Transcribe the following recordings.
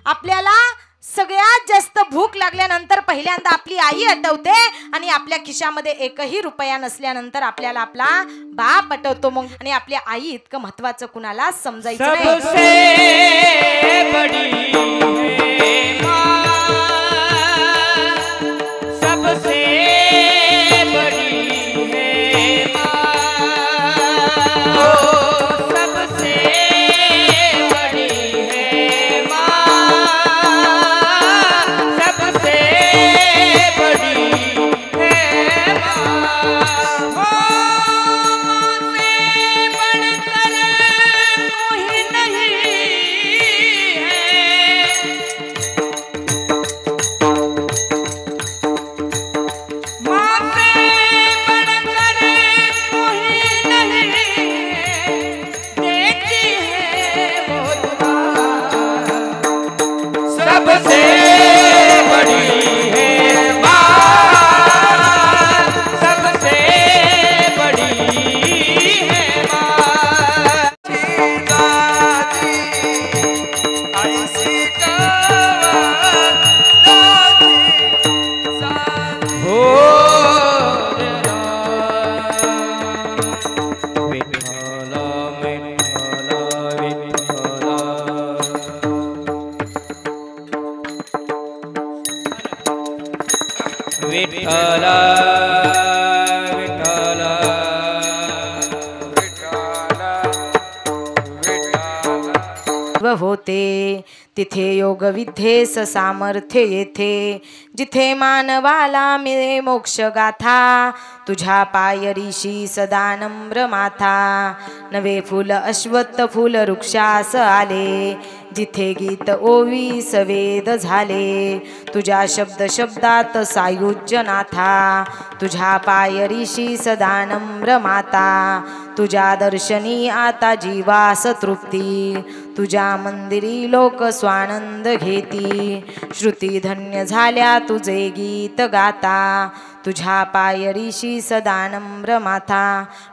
आपल्याला सगळ्यात जास्त भूक लागल्यानंतर पहिल्यांदा आपली आई आठवते आणि आपल्या खिशामध्ये एकही रुपया नसल्यानंतर आपल्याला आपला बाप आठवतो. मग आणि आपल्या आई इतकं महत्वाचं कुणाला समजायचं नाही. होते तिथे योग विद्येस सामर्थ्य येथे, जिथे मानवाला मिळे मोक्ष गाथा, तुझ्या पायरीशी सदा नम्र माथा. नवे फुल अश्वत्थ फुल वृक्षास आले, जिथे गीत ओवी सवेद झाले, तुझ्या शब्द शब्दात सायुज्य नाथा, तुझ्या पायरीशी सदा नम्र माता. तुझ्या दर्शनी आता जीवास तृप्ती, तुझ्या मंदिरी लोक स्वानंद घेती. श्रुती धन्य झाल्या तुझे गीत गाता, तुझ्या पायरीशी सदा नम्र माथा.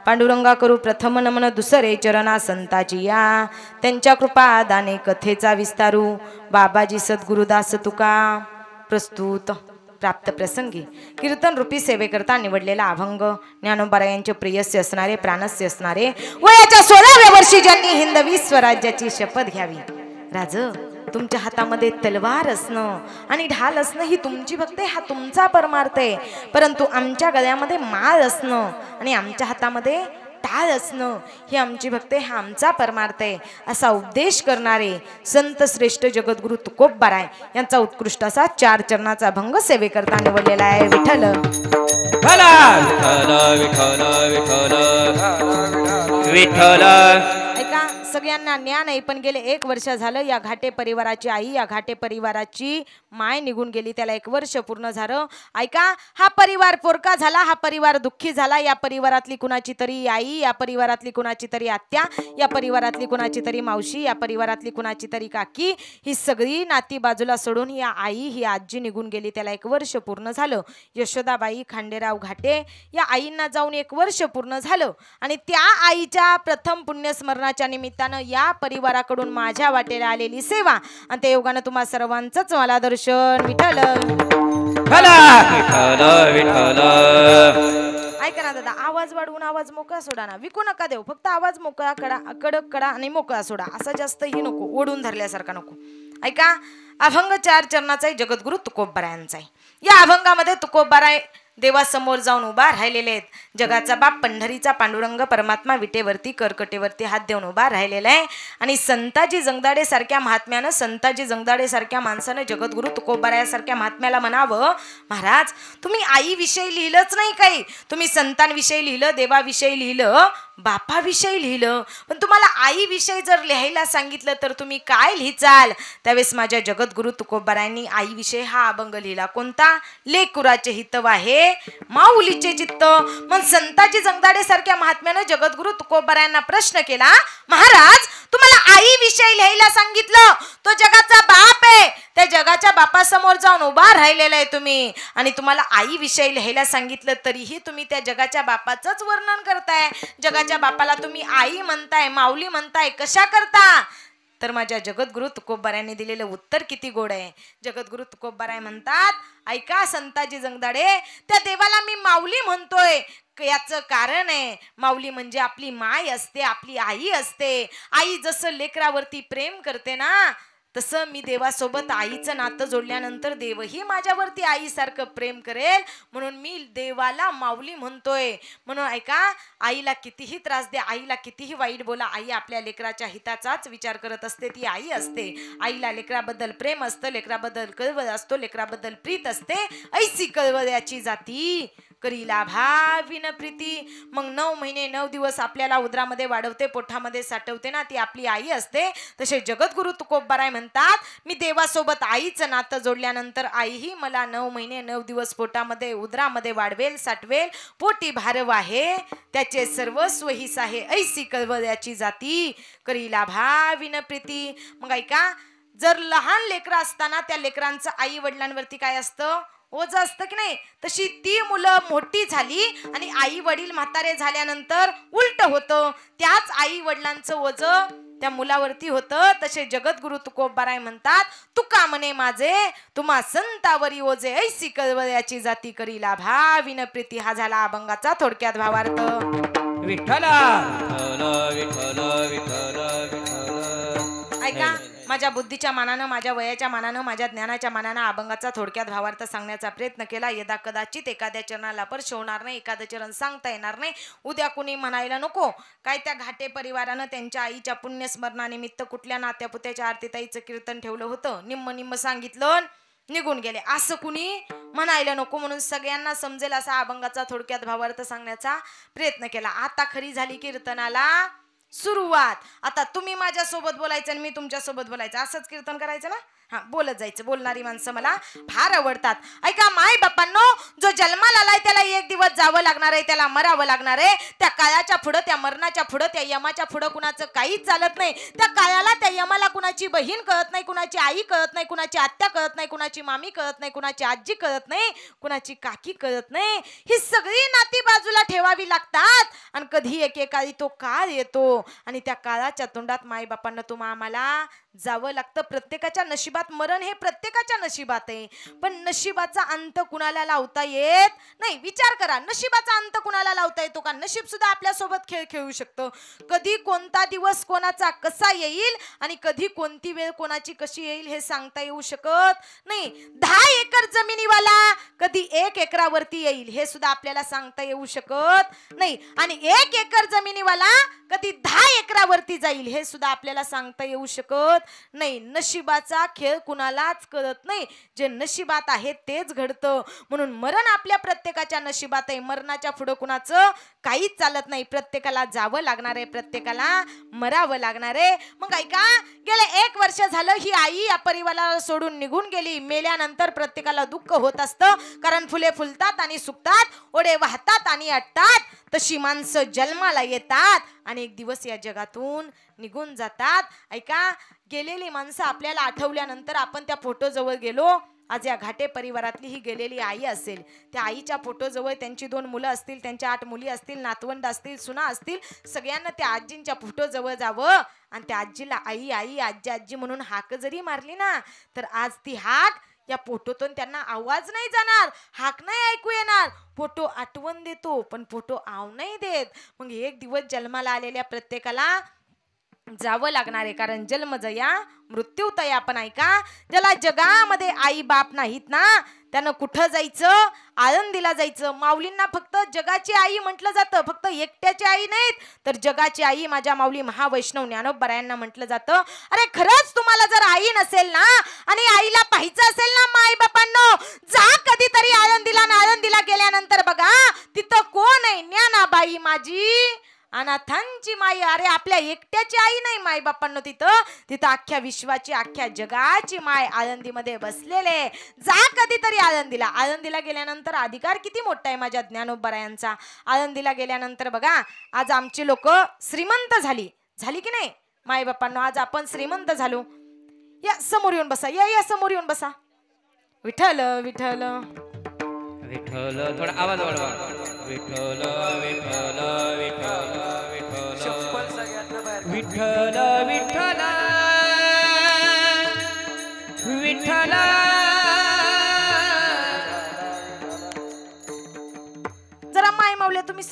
पांडुरंगा करू प्रथम नमन दुसरे चरणा संताची या, त्यांच्या कृपा दाने कथेचा विस्तारू. बाबाजी सद्गुरुदास तुका. प्रस्तुत प्राप्त प्रसंगी कीर्तन रूपी सेवेकरता निवडलेला अभंग ज्ञानोबारायांचे प्रियस्य असणारे प्राणस्य असणारे वयाच्या 16व्या वर्षी ज्यांनी हिंदवी स्वराज्याची शपथ घ्यावी. राज, तुमच्या हातामध्ये तलवार असणं आणि ढाल असणं ही तुमची भक्त आहे, हा तुमचा परमार्थ आहे. परंतु आमच्या गळ्यामध्ये माळ असणं आणि आमच्या हातामध्ये टाळ असणं ही आमची भक्त आहे, हा आमचा परमार्थ आहे. असा उपदेश करणारे संत श्रेष्ठ जगद्गुरु तुकोबाराय यांचा उत्कृष्ट असा 4 चरणाचा अभंग सेवेकरता निवडलेला आहे. विठ्ठल ऐका, सगळ्यांना ज्ञान आहे, पण गेले 1 वर्ष झालं या घाटे परिवाराची आई, या घाटे परिवाराची माय निघून गेली. त्याला 1 वर्ष पूर्ण झालं. ऐका, हा परिवार पोरका झाला, हा परिवार दुःखी झाला. या परिवारातली कुणाची तरी आई, या परिवारातली कुणाची तरी आत्या, या परिवारातली कुणाची तरी मावशी, या परिवारातली कुणाची तरी काकी, ही सगळी नाती बाजूला सोडून या आई, ही आजी निघून गेली. त्याला 1 वर्ष पूर्ण झालं. यशोदाबाई खांडेराव घाटे या आईंना जाऊन 1 वर्ष पूर्ण झालं. आणि त्या आईच्या प्रथम पुण्यस्मरणाच्या निमित्तानं या परिवाराकडून माझ्या वाटेला आलेली सेवा आणि त्या योगानं तुम्हा सर्वांचंच मला दर्शन. विठ्ठल ऐका ना दादा, आवाज वाढवून आवाज मोकळा सोडा ना, विकू नका देऊ, फक्त आवाज मोकळा कडा, कडक कडा आणि मोकळा सोडा, असा जास्तही नको, ओढून धरल्यासारखा नको. ऐका, अभंग 4 चरणाचा आहे, जगद्गुरु तुकोबारायांचा आहे. या अभंगामध्ये तुकोबाराय देवासमोर जाऊन उभा राहिलेले आहेत. जगाचा बाप पंढरीचा पांडुरंग परमात्मा विटेवरती कर्कटेवरती हात देऊन उभा राहिलेला आहे. आणि संताजी जंगदाडे सारख्या महात्म्यानं, संताजी जंगदाडे सारख्या माणसानं जगद्गुरु तुकोबारायासारख्या महात्म्याला म्हणावं, महाराज तुम्ही आईविषयी लिहिलंच नाही काही, तुम्ही संतांविषयी लिहिलं, देवाविषयी लिहिलं, बापाविषयी लिहिलं, पण तुम्हाला आईविषयी जर लिहायला सांगितलं तर तुम्ही काय लिहिचाल. त्यावेळेस माझ्या जगद्गुरु तुकोबारायांनी आईविषयी हा अभंग लिहिला. कोणता? लेकुराचे हितव आहे माऊलीचे चित्त. मग संताजी जंगदाडे सारख्या महात्म्यानं जगद्गुरु तुकोबारायांना प्रश्न केला, महाराज तुम्हाला आईविषयी लिहायला सांगितलं, तो जगाचा बाप आहे, त्या जगाच्या बापासमोर जाऊन उभा राहिलेला आहे तुम्ही, आणि तुम्हाला आईविषयी लिहायला सांगितलं तरीही तुम्ही त्या जगाच्या बापाचंच वर्णन करताय. जगाच्या बापाला तुम्ही आई म्हणताय, माऊली म्हणताय, कशा करता? तर माझ्या जगद्गुरु तुकोबारायांनी दिलेलं उत्तर किती गोड आहे. जगद्गुरु तुकोबाराय म्हणतात, ऐका संताजी जगदाडे, त्या देवाला मी माऊली म्हणतोय याचं कारण आहे, माऊली म्हणजे आपली माय असते, आपली आई असते. आई जसं लेकरावरती प्रेम करते ना, तसं मी देवासोबत आईचं नातं जोडल्यानंतर देवही माझ्यावरती आईसारखं प्रेम करेल, म्हणून मी देवाला माऊली म्हणतोय. म्हणून ऐका, आईला कितीही त्रास द्या, आईला कितीही वाईट बोला, आई आपल्या लेकराच्या हिताचाच विचार करत असते, ती आई असते. आईला लेकराबद्दल प्रेम असतं, लेकराबद्दल कळवळ असतो, लेकराबद्दल प्रीत असते. ऐसी कळवळ्याची जाती करीला भाविन प्रीती. मग 9 महिने 9 दिवस आपल्याला उदरामध्ये वाढवते, पोटामध्ये साठवते ना, ती आपली आई असते. तसे जगद्गुरु तुकोबाराय म्हणतात, मी देवासोबत आईचं नातं जोडल्यानंतर आईही मला 9 महिने 9 दिवस पोटामध्ये उदरामध्ये वाढवेल, साठवेल. पोटी भारव आहे त्याचे सर्वस्व हिस आहे, ऐसी कळवळ्याची जाती करीला भाविन प्रीती. मग ऐका, जर लहान लेकरं असताना त्या लेकरांचं आई वडिलांवरती काय असतं, ओझं असतं की नाही, तशी ती मुलं मोठी झाली आणि आई वडील म्हातारे झाल्यानंतर उलट होतं, त्याच आई वडिलांचं ओझं त्या मुलावरती होतं. तसे जगद्गुरु तुकोबाराय म्हणतात, तुका म्हणे माझे तुम्हा संतावरी ओझे, ऐसी कळवळ्याची जाती करीला भाविन प्रीती. हा झाला अभंगाचा थोडक्यात भावार्थ. विठ्ठल विठ्ठल विठ्ठल विठ्ठल. ऐका, माझ्या बुद्धीच्या मानानं, माझ्या वयाच्या मानानं, माझ्या ज्ञानाच्या मानानं अभंगाचा थोडक्यात भावार्थ सांगण्याचा प्रयत्न केला. यदा कदाचित एखाद्या चरणाला स्पर्श होणार नाही, एखादं चरण सांगता येणार नाही. उद्या कुणी म्हणायला नको काय त्या घाटे परिवारानं त्यांच्या आईच्या पुण्यस्मरणानिमित्त कुठल्या नात्यापुत्याच्या आरतीताईचं कीर्तन ठेवलं होतं, निम्म सांगितलं, निघून गेले, असं कुणी म्हणायला नको. म्हणून सगळ्यांना समजेल असा अभंगाचा थोडक्यात भावार्थ सांगण्याचा प्रयत्न केला. आता खरी झाली कीर्तनाला सुरुवात. आता तुम्ही माझ्यासोबत बोलायचं आणि मी तुमच्यासोबत बोलायचं, असंच कीर्तन करायचं ना. हा, बोलत जायचं. बोलणारी माणसं मला फार आवडतात. ऐका, माय बापांनो, जो जन्माला आलाय त्याला एक दिवस जावं लागणार आहे, त्याला मरावं लागणार आहे. त्या काळाच्या पुढं, त्या मरणाच्या पुढं, त्या यमाच्या पुढं कुणाचं काहीच चालत नाही. त्या काळाला, त्या यमाला कुणाची बहीण कळत नाही, कुणाची आई कळत नाही, कुणाची आत्या कळत नाही, कुणाची मामी कळत नाही, कुणाची आजी कळत नाही, कुणाची काकी कळत नाही. ही सगळी नाती बाजूला ठेवावी लागतात आणि कधी एकेकाळी तो काळ येतो आणि त्या काळाच्या तोंडात माय बापांना तुम्हा आम्हाला जावं लागतं. प्रत्येकाच्या नशिबात मरण हे प्रत्येकाच्या नशिबात आहे, पण नशिबाचा अंत कुणाला लावता येत नाही. विचार करा, नशिबाचा अंत कुणाला लावता येतो का? नशीब सुद्धा आपल्यासोबत खेळ खेळू शकतं. कधी कोणता दिवस कोणाचा कसा येईल आणि कधी कोणती वेळ कोणाची कशी येईल हे सांगता येऊ शकत नाही. 10 एकर जमिनीवाला कधी 1 एकरावरती येईल हे सुद्धा आपल्याला सांगता येऊ शकत नाही, आणि 1 एकर जमिनीवाला कधी 10 एकरावरती जाईल हे सुद्धा आपल्याला सांगता येऊ शकत नाही. नशिबाचा खेळ कुणालाच कळत नाही. जे नशिबात आहे तेच घडतं. म्हणून मरण आपल्या प्रत्येकाच्या नशिबात आहे. मरणाच्या पुढं कुणाचं काहीच चालत नाही. प्रत्येकाला जावं लागणार आहे, प्रत्येकाला मरावं लागणार आहे. मग ऐका, गेले 1 वर्ष झालं ही आई या परिवाराला सोडून निघून गेली. मेल्यानंतर प्रत्येकाला दुःख होत असतं, कारण फुले फुलतात आणि सुकतात, ओढे वाहतात आणि अटतात. तशी माणसं जन्माला येतात आणि एक दिवस या जगातून निघून जातात. ऐका, गेलेली माणसं आपल्याला आठवल्यानंतर आपण त्या फोटोजवळ गेलो. आज या घाटे परिवारातली ही गेलेली आई असेल, त्या आईच्या फोटोजवळ त्यांची 2 मुलं असतील, त्यांच्या 8 मुली असतील, नातवंड असतील, सुना असतील, सगळ्यांना त्या आजींच्या फोटोजवळ जावं आणि त्या आजीला आई आई आजी आजी म्हणून हाक जरी मारली ना, तर आज ती हाक या फोटोतून त्यांना आवाज नाही जाणार, हाक नाही ऐकू येणार. फोटो आठवण देतो पण फोटो आव नाही देत. मग एक दिवस जन्माला आलेल्या प्रत्येकाला जावं लागणार आहे, कारण जन्म जया मृत्यू तया. पण ऐका, ज्याला जगामध्ये आई बाप नाहीत ना, त्यानं कुठं जायचं? आळंदीला जायचं. माऊलींना फक्त जगाची आई म्हटलं जातं, फक्त एकट्याची आई नाहीत, तर जगाची आई माझ्या माऊली महावैष्णव ज्ञानोबरायांना म्हटलं जातं. अरे खरंच तुम्हाला जर आई नसेल ना आणि आईला पाहायचं असेल ना माय बापांनो, जा कधीतरी आळंदीला. आळंदीला गेल्यानंतर बघा तिथं कोण आहे? ज्ञानाबाई माझी अनाथांची माई. अरे आपल्या एकट्याची आई नाही माय बापांनो, तिथं अख्ख्या विश्वाची, अख्ख्या जगाची माय आळंदीमध्ये बसलेले. जा कधीतरी आळंदीला. आळंदीला गेल्यानंतर अधिकार किती मोठा आहे माझ्या ज्ञानोबरायांचा. आळंदीला गेल्यानंतर बघा, आज आमची लोक श्रीमंत झाली की नाही माय बापांनो? आज आपण श्रीमंत झालो. या समोर येऊन बसा, या समोर येऊन बसा. विठ्ठल विठ्ठल विठ्ठल. थोडा आवाज वाढवा. विठ्ठल विठ्ठल विठ्ठल विठ्ठल विठ्ठल विठ्ठल.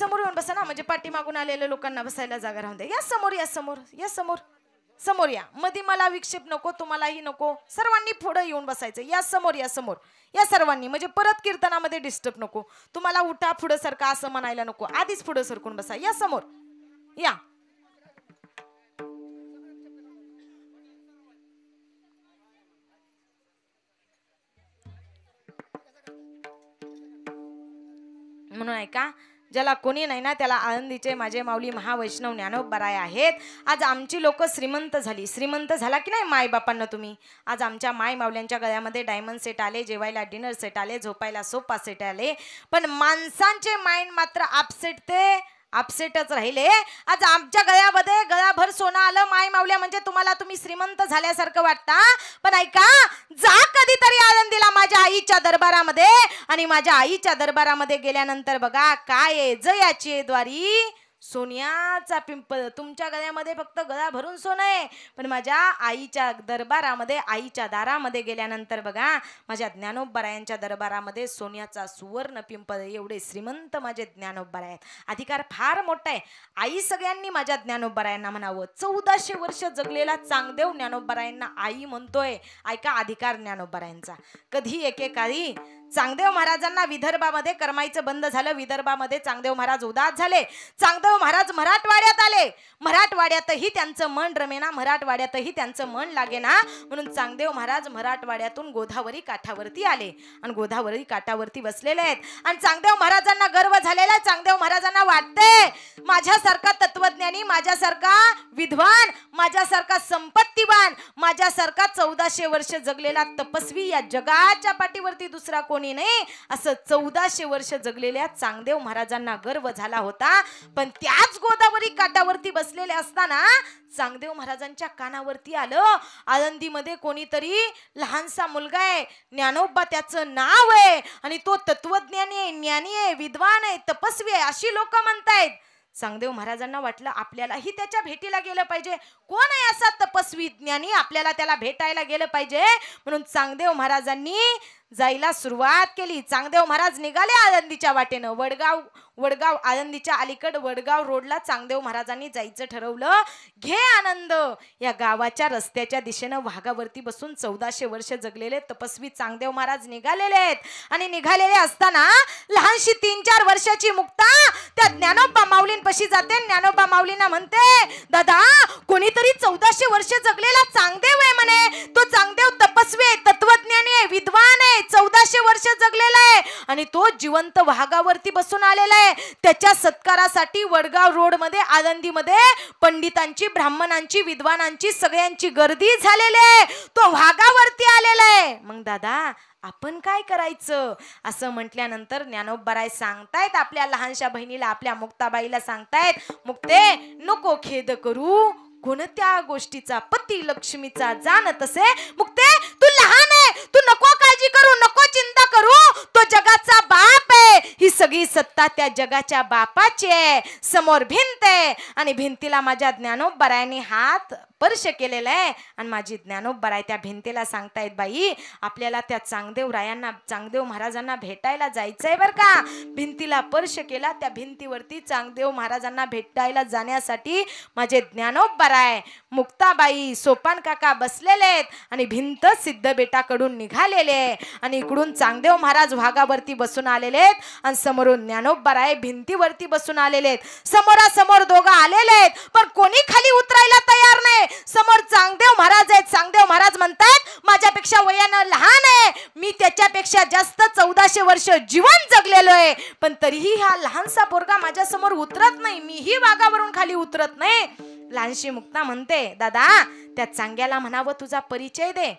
समोर येऊन बसा ना, म्हणजे पाठीमागून आलेल्या लोकांना बसायला जागा राहून दे. या समोर, या समोर, या समोर, समोर या. मध्ये मला विक्षेप नको, तुम्हालाही नको. सर्वांनी पुढे येऊन बसायचं. या समोर, या समोर, या सर्वांनी, म्हणजे परत कीर्तनामध्ये डिस्टर्ब नको. तुम्हाला उठा पुढं सरका असं म्हणायला नको, आधीच पुढं सरकून बसा. या समोर या. म्हणून ऐका, ज्याला कोणी नाही ना त्याला आळंदीचे माझे माऊली महावैष्णव ज्ञानोबाराय आहेत. आज आमची लोक श्रीमंत झाली. श्रीमंत झाला की नाही माय बापांना तुम्ही? आज आमच्या माय माऊल्यांच्या गळ्यामध्ये डायमंड सेट आले, जेवायला डिनर सेट आले, झोपायला सोफा सेट आले, पण माणसांचे माइंड मात्र अपसेट, ते अपसेटच राहिले. आज आमच्या गळ्यामध्ये गळाभर सोनं आलं माय माऊल्या, म्हणजे तुम्ही श्रीमंत झाल्यासारखं वाटतं. पण ऐका, जा कधीतरी आळंदीला माझ्या आईच्या दरबारामध्ये, आणि माझ्या आईच्या दरबारामध्ये गेल्यानंतर बघा काय आहे, जयाची द्वारी सोन्याचा पिंपळ. तुमच्या गळ्यामध्ये फक्त गळा भरून सोनं आहे, पण माझ्या आईच्या दरबारामध्ये, आईच्या दारामध्ये गेल्यानंतर बघा माझ्या ज्ञानोबारायांच्या दरबारामध्ये सोन्याचा सुवर्ण पिंपळ. एवढे श्रीमंत माझे ज्ञानोबाराय आहेत. अधिकार फार मोठा आहे. आई सगळ्यांनी माझ्या ज्ञानोबारायांना म्हणावं. 1400 वर्ष जगलेला चांगदेव ज्ञानोबारायांना आई म्हणतोय. ऐका अधिकार ज्ञानोबारायांचा. कधी एकेकाळी चांगदेव महाराजांना विदर्भामध्ये करमायचं बंद झालं. विदर्भामध्ये चांगदेव महाराज उदास झाले. चांगदेव महाराज मराठवाड्यात आले. मराठवाड्यातही त्यांचं मन रमेना, मराठवाड्यातही त्यांचं मन लागेना, म्हणून चांगदेव महाराज मराठवाड्यातून गोदावरी काठावरती आले आणि गोदावरी काठावरती बसलेले आहेत. आणि चांगदेव महाराजांना गर्व झालेला आहे. चांगदेव महाराजांना वाटते माझ्यासारखा तत्वज्ञानी, माझ्यासारखा विद्वान, माझ्यासारखा संपत्तीवान, माझ्यासारखा 1400 वर्ष जगलेला तपस्वी या जगाच्या पाठीवरती दुसरा कोणी नाही. असं 1400 वर्ष जगलेल्या चांगदेव महाराजांना गर्व झाला होता. पण त्याच गोदावरी काठावरती बसलेले असताना चांगदेव महाराजांच्या कानावरती आलं, आळंदीमध्ये कोणीतरी लहानसा मुलगा आहे, ज्ञानोबा त्याचं नाव आहे, आणि तो तत्वज्ञानी आहे, ज्ञानी आहे, विद्वान आहे, तपस्वी आहे, अशी लोक म्हणतायत. चांगदेव महाराजांना वाटलं आपल्यालाही त्याच्या भेटीला गेलं पाहिजे. कोण आहे असा तपस्वी ज्ञानी, आपल्याला त्याला भेटायला गेलं पाहिजे. म्हणून चांगदेव महाराजांनी जायला सुरुवात केली. चांगदेव महाराज निघाले आळंदीच्या वाटेनं. वडगाव आळंदीच्या अलीकड वडगाव रोडला चांगदेव महाराजांनी जायचं ठरवलं. घे आनंद. या गावाच्या रस्त्याच्या दिशेनं वाघावरती बसून 1400 वर्ष जगलेले तपस्वी चांगदेव महाराज निघालेले आहेत. आणि निघालेले असताना लहानशी 3-4 वर्षाची मुक्ता त्या ज्ञानोबा माऊलींपाशी जाते. ज्ञानोबा माऊलींना म्हणते, दादा कोणीतरी 1400 वर्ष जगलेला चांगदेव आहे म्हणे. तो चांगदेव तपस्वी आहे, तत्वज्ञानी आहे, विद्वान आहे, 1400 वर्ष जगलेला आहे, आणि तो जिवंत वाघावरती बसून आलेला आहे. त्याच्या सत्कारासाठी वडगाव रोड मध्ये आळंदीमध्ये पंडितांची, ब्राह्मणांची, विद्वानांची सगळ्यांची गर्दी झालेली आहे. तो वाघावरती आलेला आहे. मग दादा आपण काय करायचं असं म्हटल्यानंतर ज्ञानोबाराय सांगतायत आपल्या लहानशा बहिणीला, आपल्या मुक्ताबाईला सांगतायत, मुक्ते नको खेद करू, कोणत्या गोष्टीचा पती लक्ष्मीचा जाण तसे. मुक्ते तू लहान आहे, तू नको काळजी करू, नको चिंता करू, तो जगाचा बाप आहे. ही सगळी सत्ता त्या जगाच्या बापाची आहे. समोर भिंत आहे आणि भिंतीला माझ्या ज्ञानोबारायांनी हात स्पर्श केलेला आहे. आणि माझी ज्ञानोबाराय त्या भिंतीला सांगतायत, बाई आपल्याला त्या चांगदेव रायांना, चांगदेव महाराजांना भेटायला जायचंय बर का. भिंतीला स्पर्श केला. त्या भिंतीवरती चांगदेव महाराजांना भेटायला जाण्यासाठी माझे ज्ञानोबाराय, मुक्ताबाई, सोपान काका बसलेले आहेत आणि भिंत सिद्ध बेटाकडून निघालेले आणि इकडून चांगदेव महाराज वाघावरती बसून आलेले आहेत आणि समोरून ज्ञानोबाराय भिंतीवरती बसून आलेले आहेत. समोरासमोर दोघं आलेले आहेत, पण कोणी खाली उतरायला तयार नाही. समोर चांगदेव महाराज आहेत. चांगदेव महाराज म्हणतात, माझ्यापेक्षा वयानं लहान आहे, मी त्याच्यापेक्षा जास्त 1400 वर्ष जीवन जगलेलो आहे, पण तरीही हा लहानसा पोरगा माझ्या समोर उतरत नाही, मीही वाघावरून खाली उतरत नाही. लहानशी मुक्ता म्हणते, दादा त्या चांग्याला म्हणावं तुझा परिचय दे.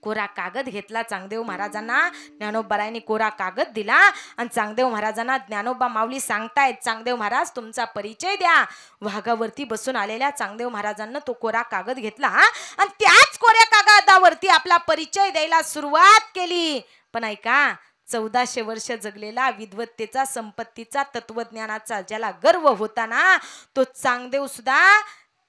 कोरा कागद घेतला चांगदेव महाराजांना. ज्ञानोबारायांनी कोरा कागद दिला आणि चांगदेव महाराजांना ज्ञानोबा माऊली सांगतायत, चांगदेव महाराज तुमचा परिचय द्या. वाघावरती बसून आलेल्या चांगदेव महाराजांना तो कोरा कागद घेतला आणि त्याच कोऱ्या कागदावरती आपला परिचय द्यायला सुरुवात केली. पण ऐका, 1400 वर्ष जगलेला, विद्वत्तेचा, संपत्तीचा, तत्वज्ञानाचा ज्याला गर्व होता ना, तो चांगदेव सुद्धा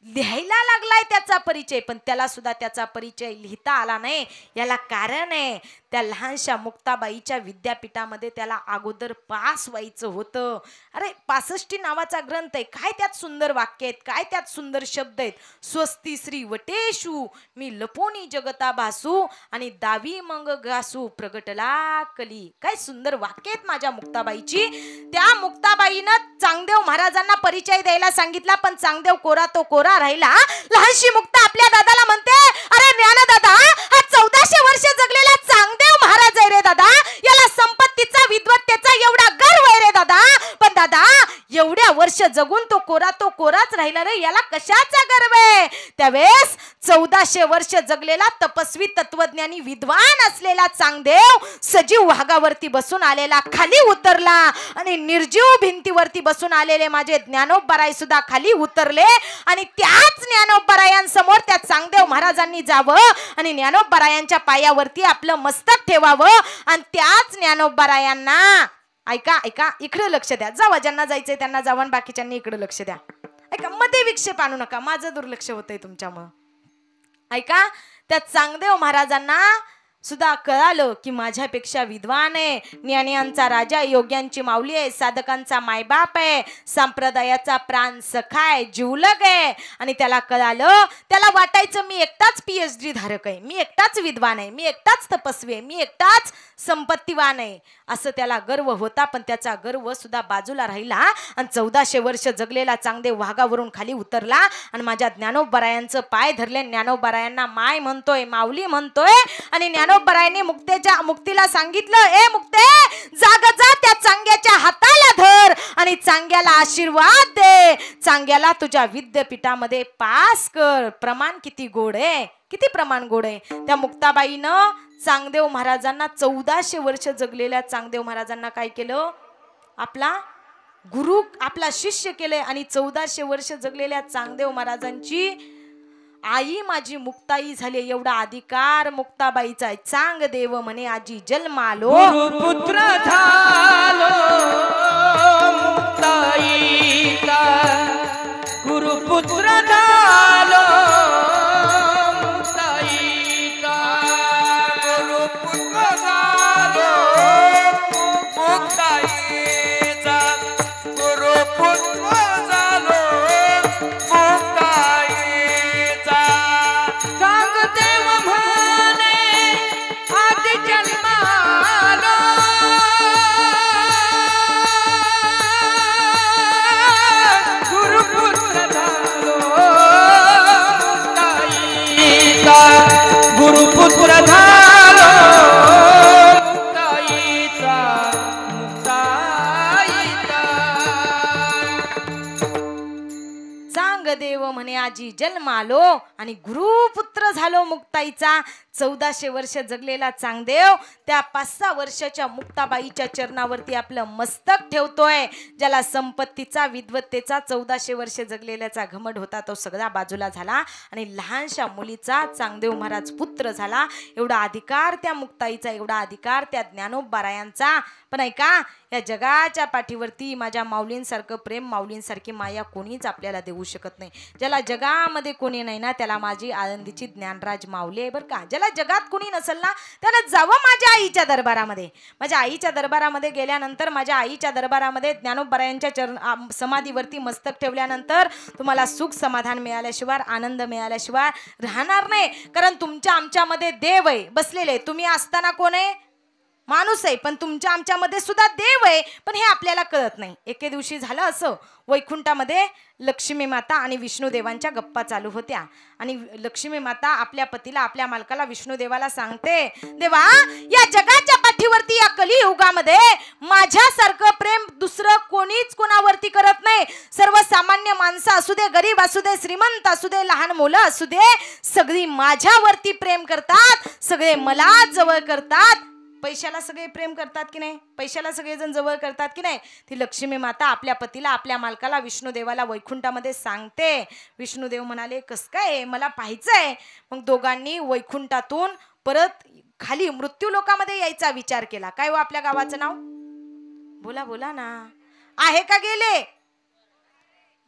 लिहायला लागलाय त्याचा परिचय, पण त्याला सुद्धा त्याचा परिचय लिहिता आला नाही. याला कारण आहे, त्या लहानशा मुक्ताबाईच्या विद्यापीठामध्ये त्याला अगोदर पास व्हायचं होतं. अरे 65 नावाचा ग्रंथ आहे, काय त्यात सुंदर वाक्य आहेत, काय त्यात सुंदर शब्द आहेत. स्वस्ती श्री वटेशू मी लपोनी जगता भासू आणि दावी मंग घासू प्रगटला कली. काय सुंदर वाक्य आहेत माझ्या मुक्ताबाईची. त्या मुक्ताबाईनं चांगदेव महाराजांना परिचय द्यायला सांगितला, पण चांगदेव कोरा तो कोरा राहिला. लहानशी मुक्ता आपल्या दादाला म्हणते, अरे ज्ञानदादा, हा 1400 वर्ष जगलेला चांगदेव महाराज आहे रे दादा. याला संपत्तीचा विद्वत्तेचा एवढा गर्व आहे रे दादा. पण दादा, एवढ्या वर्ष जगून तो कोराच राहिला रे, याला कशाचा गर्व आहे? त्यावेळेस 1400 वर्ष जगलेला तपस्वी तत्वज्ञानी विद्वान असलेला चांगदेव सजीव वाघावरती बसून आलेला खाली उतरला आणि निर्जीव भिंतीवरती बसून आलेले माझे ज्ञानोबराय सुद्धा खाली उतरले. आणि त्याच ज्ञानोबरायांसमोर त्या चांगदेव महाराजांनी जावं आणि ज्ञानोबरायांच्या पायावरती आपलं मस्तक ठेवावं. आणि त्याच ज्ञानोबरायांना ऐका ऐका, इकडे लक्ष द्या. जावा, ज्यांना जायचंय त्यांना जावा, आणि बाकीच्यांनी इकडे लक्ष द्या. ऐका, मध्ये विक्षेप आणू नका, माझं दुर्लक्ष होतंय तुमच्यामुळं. ऐका, त्या चांगदेव महाराजांना सुद्धा कळालं की माझ्यापेक्षा विद्वान आहे, ज्ञानियांचा राजा, योग्यांची माऊली आहे, साधकांचा मायबाप आहे, संप्रदायाचा प्राण सखा आहे, जीवलग आहे. आणि त्याला कळालं, त्याला वाटायचं मी एकटाच PhD धारक आहे, मी एकटाच विद्वान आहे, मी एकटाच तपस्वी आहे, मी एकटाच संपत्तीवान आहे, असं त्याला गर्व होता. पण त्याचा गर्व सुद्धा बाजूला राहिला आणि 1400 वर्ष जगलेला चांगदेव वाघावरून खाली उतरला आणि माझ्या ज्ञानोबरायांचं पाय धरले. ज्ञानोबरायांना माय म्हणतोय, माऊली म्हणतोय. आणि ज्ञानोबरायांनी मुक्तीला सांगितलं, ए मुक्ते, जाग जा, त्या चांग्याच्या हाताला धर आणि चांग्याला आशीर्वाद दे, चांग्याला तुझ्या विद्यापीठामध्ये पास कर. प्रमाण किती गोड आहे, किती प्रमाण गोड आहे. त्या मुक्ताबाईनं चांगदेव महाराजांना 1400 वर्ष जगलेल्या चांगदेव महाराजांना काय केलं? आपला गुरु, आपला शिष्य केले. आणि 1400 वर्ष जगलेल्या चांगदेव महाराजांची आई माझी मुक्ताई झाली, एवढा अधिकार मुक्ताबाईचा आहे. चांगदेव म्हणे आजी जन्मालो, गुरुपुत्र झालो मुक्ताईचा, गुरुपुत्र झालो मुक्ताईचा, गुरुपुत्र झालो मुक्ताईचा, गुरुपुत्र झालो मुक्ताईचा. चांगदेव म्हणे आदि जन्मालो, गुरुपुत्र झालो मुक्ताईचा, गुरुपुत्र झालो मुक्ताईचा, मुक्ताईचा. चांगदेव म्हणे आजी जन्मालो आणि गुरुपुत्र झालो मुक्ताईचा. 1400 वर्ष जगलेला चांगदेव त्या 5-6 वर्षाच्या मुक्ताबाईच्या चरणावरती आपलं मस्तक ठेवतोय. ज्याला संपत्तीचा विद्वत्तेचा 1400 वर्ष जगलेल्याचा घमंड होता, तो सगळा बाजूला झाला आणि लहानशा मुलीचा चांगदेव महाराज पुत्र झाला. एवढा अधिकार त्या मुक्ताईचा, एवढा अधिकार त्या ज्ञानोबरायांचा. पण ऐका, या जगाच्या पाठीवरती माझ्या माऊलींसारखं प्रेम, माऊलींसारखी माया कोणीच आपल्याला देऊ शकत नाही. ज्याला जगामध्ये कोणी नाही ना, त्याला माझी आळंदीची ज्ञानराज माऊली आहे बरं का. ज्याला जगात कोणी नसेल ना, त्याला जावं माझ्या आईच्या दरबारामध्ये. माझ्या आईच्या दरबारामध्ये गेल्यानंतर, माझ्या आईच्या दरबारामध्ये ज्ञानोबरायांच्या समाधीवरती मस्तक ठेवल्यानंतर तुम्हाला सुख समाधान मिळाल्याशिवाय, आनंद मिळाल्याशिवाय राहणार नाही. कारण तुमच्या आमच्यामध्ये देव आहे बसलेले. तुम्ही असताना कोण आहे? माणूस आहे, पण तुमच्या आमच्यामध्ये सुद्धा देव आहे, पण हे आपल्याला कळत नाही. एके दिवशी झालं असं, वैकुंठामध्ये लक्ष्मी माता आणि विष्णुदेवांच्या गप्पा चालू होत्या. आणि लक्ष्मी माता आपल्या पतीला, आपल्या मालकाला, विष्णुदेवाला सांगते, देवा, या जगाच्या पाठीवरती, या कलियुगामध्ये माझ्यासारखं प्रेम दुसरं कोणीच कोणावरती करत नाही. सर्वसामान्य माणसं असू दे, गरीब असू दे, श्रीमंत असू दे, लहान मुलं असू दे, सगळी माझ्यावरती प्रेम करतात, सगळे मला जवळ करतात. पैशाला सगळे प्रेम करतात की नाही? पैशाला सगळेजण जवळ करतात की नाही? ती लक्ष्मी माता आपल्या पतीला, आपल्या मालकाला, विष्णुदेवाला वैकुंठामध्ये सांगते. विष्णुदेव म्हणाले, कस काय, मला पाहायचंय. मग दोघांनी वैकुंठातून परत खाली मृत्यू लोकामध्ये यायचा विचार केला. काय हो आपल्या गावाचं नाव? बोला बोला ना. आहे का गेले?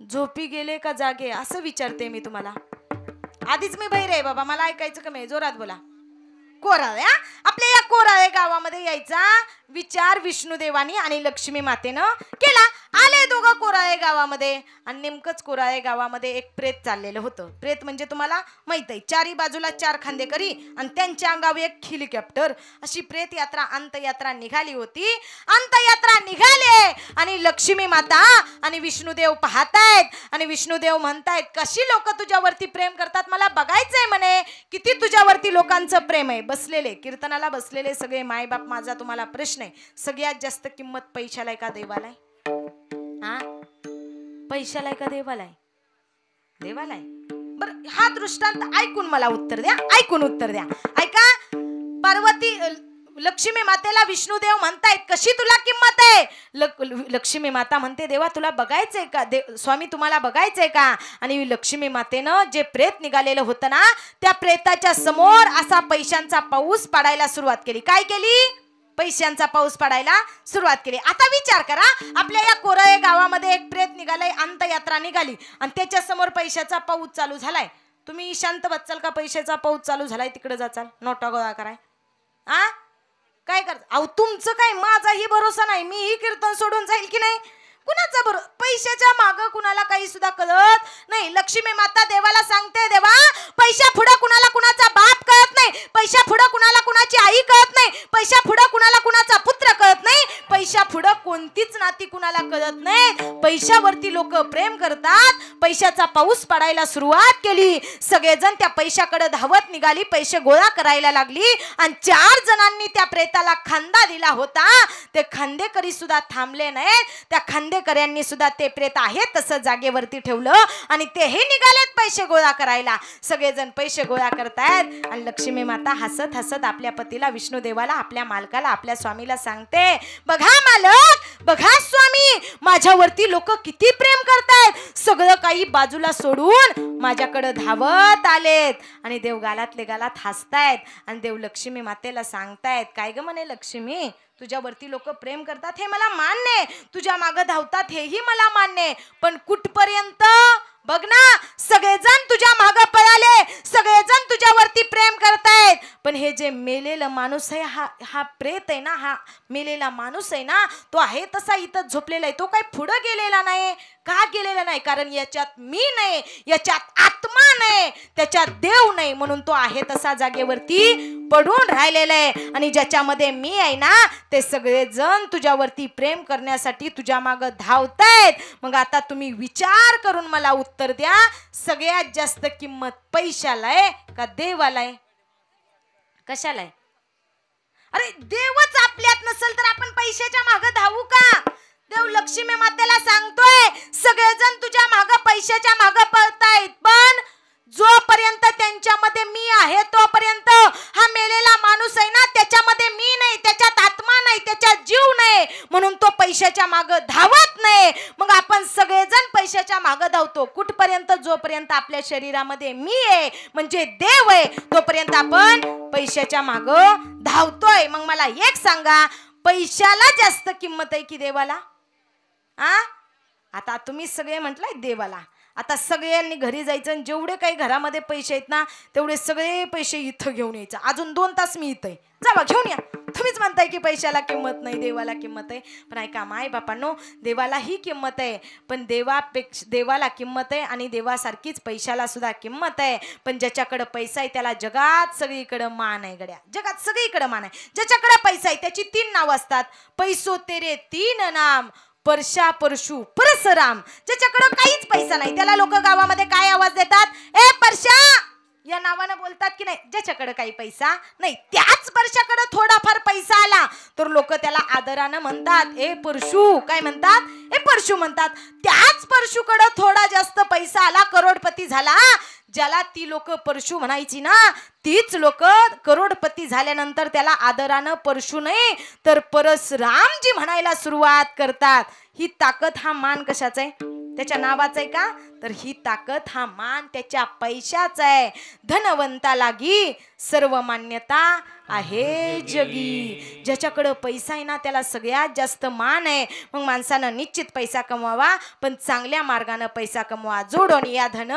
झोपी गेले का जागे असं विचारते मी तुम्हाला. आधीच मी बहिरे आहे बाबा, मला ऐकायचं कमी आहे, जोरात बोला. कोराळे, आपल्या या कोराळे गावामध्ये यायचा विचार विष्णुदेवानी आणि लक्ष्मी मातेनं केला. आले दोघं कोराळे गावामध्ये आणि नेमकंच कोराळे गावामध्ये एक प्रेत चाललेलं होतं. प्रेत म्हणजे तुम्हाला माहित आहे, चारी बाजूला 4 खांदेकरी आणि त्यांच्या अंगावर एक हेलिकॉप्टर, अशी प्रेत यात्रा अंतयात्रा निघाली होती. अंतयात्रा निघाली आणि लक्ष्मी माता आणि विष्णुदेव पाहतायत आणि विष्णुदेव म्हणतायत, कशी लोक तुझ्यावरती प्रेम करतात, मला बघायचंय म्हणे किती तुझ्यावरती लोकांचं प्रेम आहे. बसलेले कीर्तनाला बसलेले सगळे मायबाप, माझा तुम्हाला प्रश्न आहे, सगळ्यात जास्त किंमत पैशाला आहे का देवाला आहे? हा, पैशाला आहे का देवाला आहे? देवाला आहे. बरं, हा दृष्टांत ऐकून मला उत्तर द्या, ऐकून उत्तर द्या. ऐका, पार्वती लक्ष्मी मातेला विष्णुदेव म्हणतायत, कशी तुला किंमत आहे? लक्ष्मी माता म्हणते, देवा तुला बघायचंय का? स्वामी तुम्हाला बघायचंय का? आणि लक्ष्मी मातेनं जे प्रेत निघालेलं होतं ना, त्या प्रेताच्या समोर असा पैशांचा पाऊस पडायला सुरुवात केली. काय केली? पैशांचा पाऊस पडायला सुरुवात केली. आता विचार करा, आपल्या या कोराळे गावामध्ये एक प्रेत निघालंय, अंतयात्रा निघाली आणि त्याच्या समोर पैशाचा पाऊस चालू झालाय. तुम्ही शांत बच्चाल का? पैशाचा पाऊस चालू झालाय, तिकडे जाचाल नोटा गोळा कराय? आ काय कर? अहो तुमचं काय, माझाही भरोसा नाही, मी ही कीर्तन सोडून जाईल की नाही? कुणाचा भरोसा? पैशाच्या मागं कुणाला काही सुद्धा कळत नाही. लक्ष्मी माता देवाला सांगते, देवा पैशा पुढं कुणाला कुणाचा बाप कळत नाही, पैशा पुढं कुणाला कुणाची आई कळत नाही, पैशा पुढं कुणाला कुणाचा पुत्र कळत नाही, पैशा पुढं कोणतीच नाती कुणाला कळत नाही. पैशावरती लोक प्रेम करतात. पैशाचा पाऊस पडायला सुरुवात केली. सगळेजण त्या पैशाकडे धावत निघाली, पैसे गोळा करायला लागली आणि 4 जणांनी त्या प्रेताला खांदा दिला होता. ते खांदेकरी सुद्धा थांबले नाहीत. त्या खांदेकऱ्यांनी सुद्धा ते प्रेत आहे तसं जागेवरती ठेवलं आणि तेही निघालेत पैसे गोळा करायला. सगळेजण पैसे गोळा करतायत आणि लक्ष्मी माता हसत हसत आपल्या पतीला, विष्णुदेवाला, आपल्या मालकाला, आपल्या स्वामीला सांगते, बघा मालक, बघा स्वामी, माझ्यावरती लोक किती प्रेम करतायत. सगळं काही बाजूला सोडून माझ्याकडे धावत आलेत. आणि देव गालातले गालात हसतायत आणि देव लक्ष्मी मातेला सांगतायत, काय ग म्हणे लक्ष्मी, तुझ्यावरती लोक प्रेम करतात हे मला मान्य आहे, तुझ्या मागे धावतात हेही मला मान्य आहे, पण कुठपर्यंत? बघ ना, सगळेजण तुझ्या मागे पळाले, सगळेजण तुझ्यावरती प्रेम करतायत, पण हे जे मेलेला माणूस आहे, हा प्रेत आहे ना, हा मेलेला माणूस आहे ना, तो आहे तसा इथं झोपलेला आहे, तो काही पुढे गेलेला नाही. का गेलेला नाही? कारण याच्यात मी नाही, याच्यात आत्मा नाही, त्याच्यात देव नाही, म्हणून तो आहे तसा जागेवरती पडून राहिलेला आहे. आणि ज्याच्यामध्ये मी आहे ना, ते सगळेजण तुझ्यावरती प्रेम करण्यासाठी तुझ्या मागे धावतायत. मग आता तुम्ही विचार करून मला उत्तर द्या, सगळ्यात जास्त किंमत पैशाला आहे का देवाला आहे? कशाला आहे? अरे देवच आपल्यात नसेल तर आपण पैशाच्या मागे धावू का? देव लक्ष्मी मातेला सांगतोय, सगळेजण तुझ्या मागे पैशाच्या मागे पळतायत, पण जोपर्यंत त्यांच्यामध्ये मी आहे तोपर्यंत हा मेलेला माणूस आहे ना, त्याच्यामध्ये मी नाही, त्याच्यात आत्मा नाही, त्याच्यात जीव नाही, म्हणून तो पैशाच्या मागे धावत नाही. मग आपण सगळेजण पैशाच्या मागे धावतो कुठपर्यंत? जोपर्यंत आपल्या शरीरामध्ये मी आहे म्हणजे देव आहे, तोपर्यंत आपण पैशाच्या मागे धावतोय. मग मला एक सांगा, पैशाला जास्त किंमत आहे की देवाला? आता तुम्ही सगळे म्हटलंय देवाला. आता सगळ्यांनी घरी जायचं आणि जेवढे काही घरामध्ये पैसे आहेत ना, तेवढे सगळे पैसे इथं घेऊन यायचं. अजून 2 तास मी इथं आहे, जावा घेऊन या. तुम्हीच म्हणताय की पैशाला किंमत नाही, देवाला किंमत आहे. पण ऐका माय बापांनो, देवाला ही किंमत आहे, पण देवाला किंमत आहे आणि देवासारखीच पैशाला सुद्धा किंमत आहे. पण ज्याच्याकडे पैसा आहे त्याला जगात सगळीकडे मान आहे गड्या, जगात सगळीकडे मान आहे. ज्याच्याकडे पैसा आहे त्याची 3 नाव असतात, पैसो तेरे 3 नाम, परशा परशु परसराम. ज्याच्याकडे काहीच पैसा नाही त्याला लोक गावामध्ये काय आवाज देतात? ए परशा या नावानं बोलतात की नाही? ज्याच्याकडे काही पैसा नाही, त्याच परशाकडे थोडाफार पैसा आला तर लोक त्याला आदरानं म्हणतात, ए परशु. काय म्हणतात? ए परशु म्हणतात. त्याच परशुकडे थोडा जास्त पैसा आला, करोडपती झाला, ज्याला ती लोक परशु म्हणायची ना, तीच लोक करोडपती झाल्यानंतर त्याला आदरानं परशु नाही तर परसरामजी म्हणायला सुरुवात करतात. ही ताकद, हा मान कशाचा आहे? त्याच्या नावाचा आहे का? तर ही ताकद, हा मान त्याच्या पैशाचा आहे. धनवंता लागी सर्व मान्यता आहे जगी. ज्याच्याकडं पैसा आहे ना त्याला सगळ्यात जास्त मान आहे. मग माणसानं निश्चित पैसा कमवावा, पण चांगल्या मार्गाने पैसा कमवा. जोडून या धन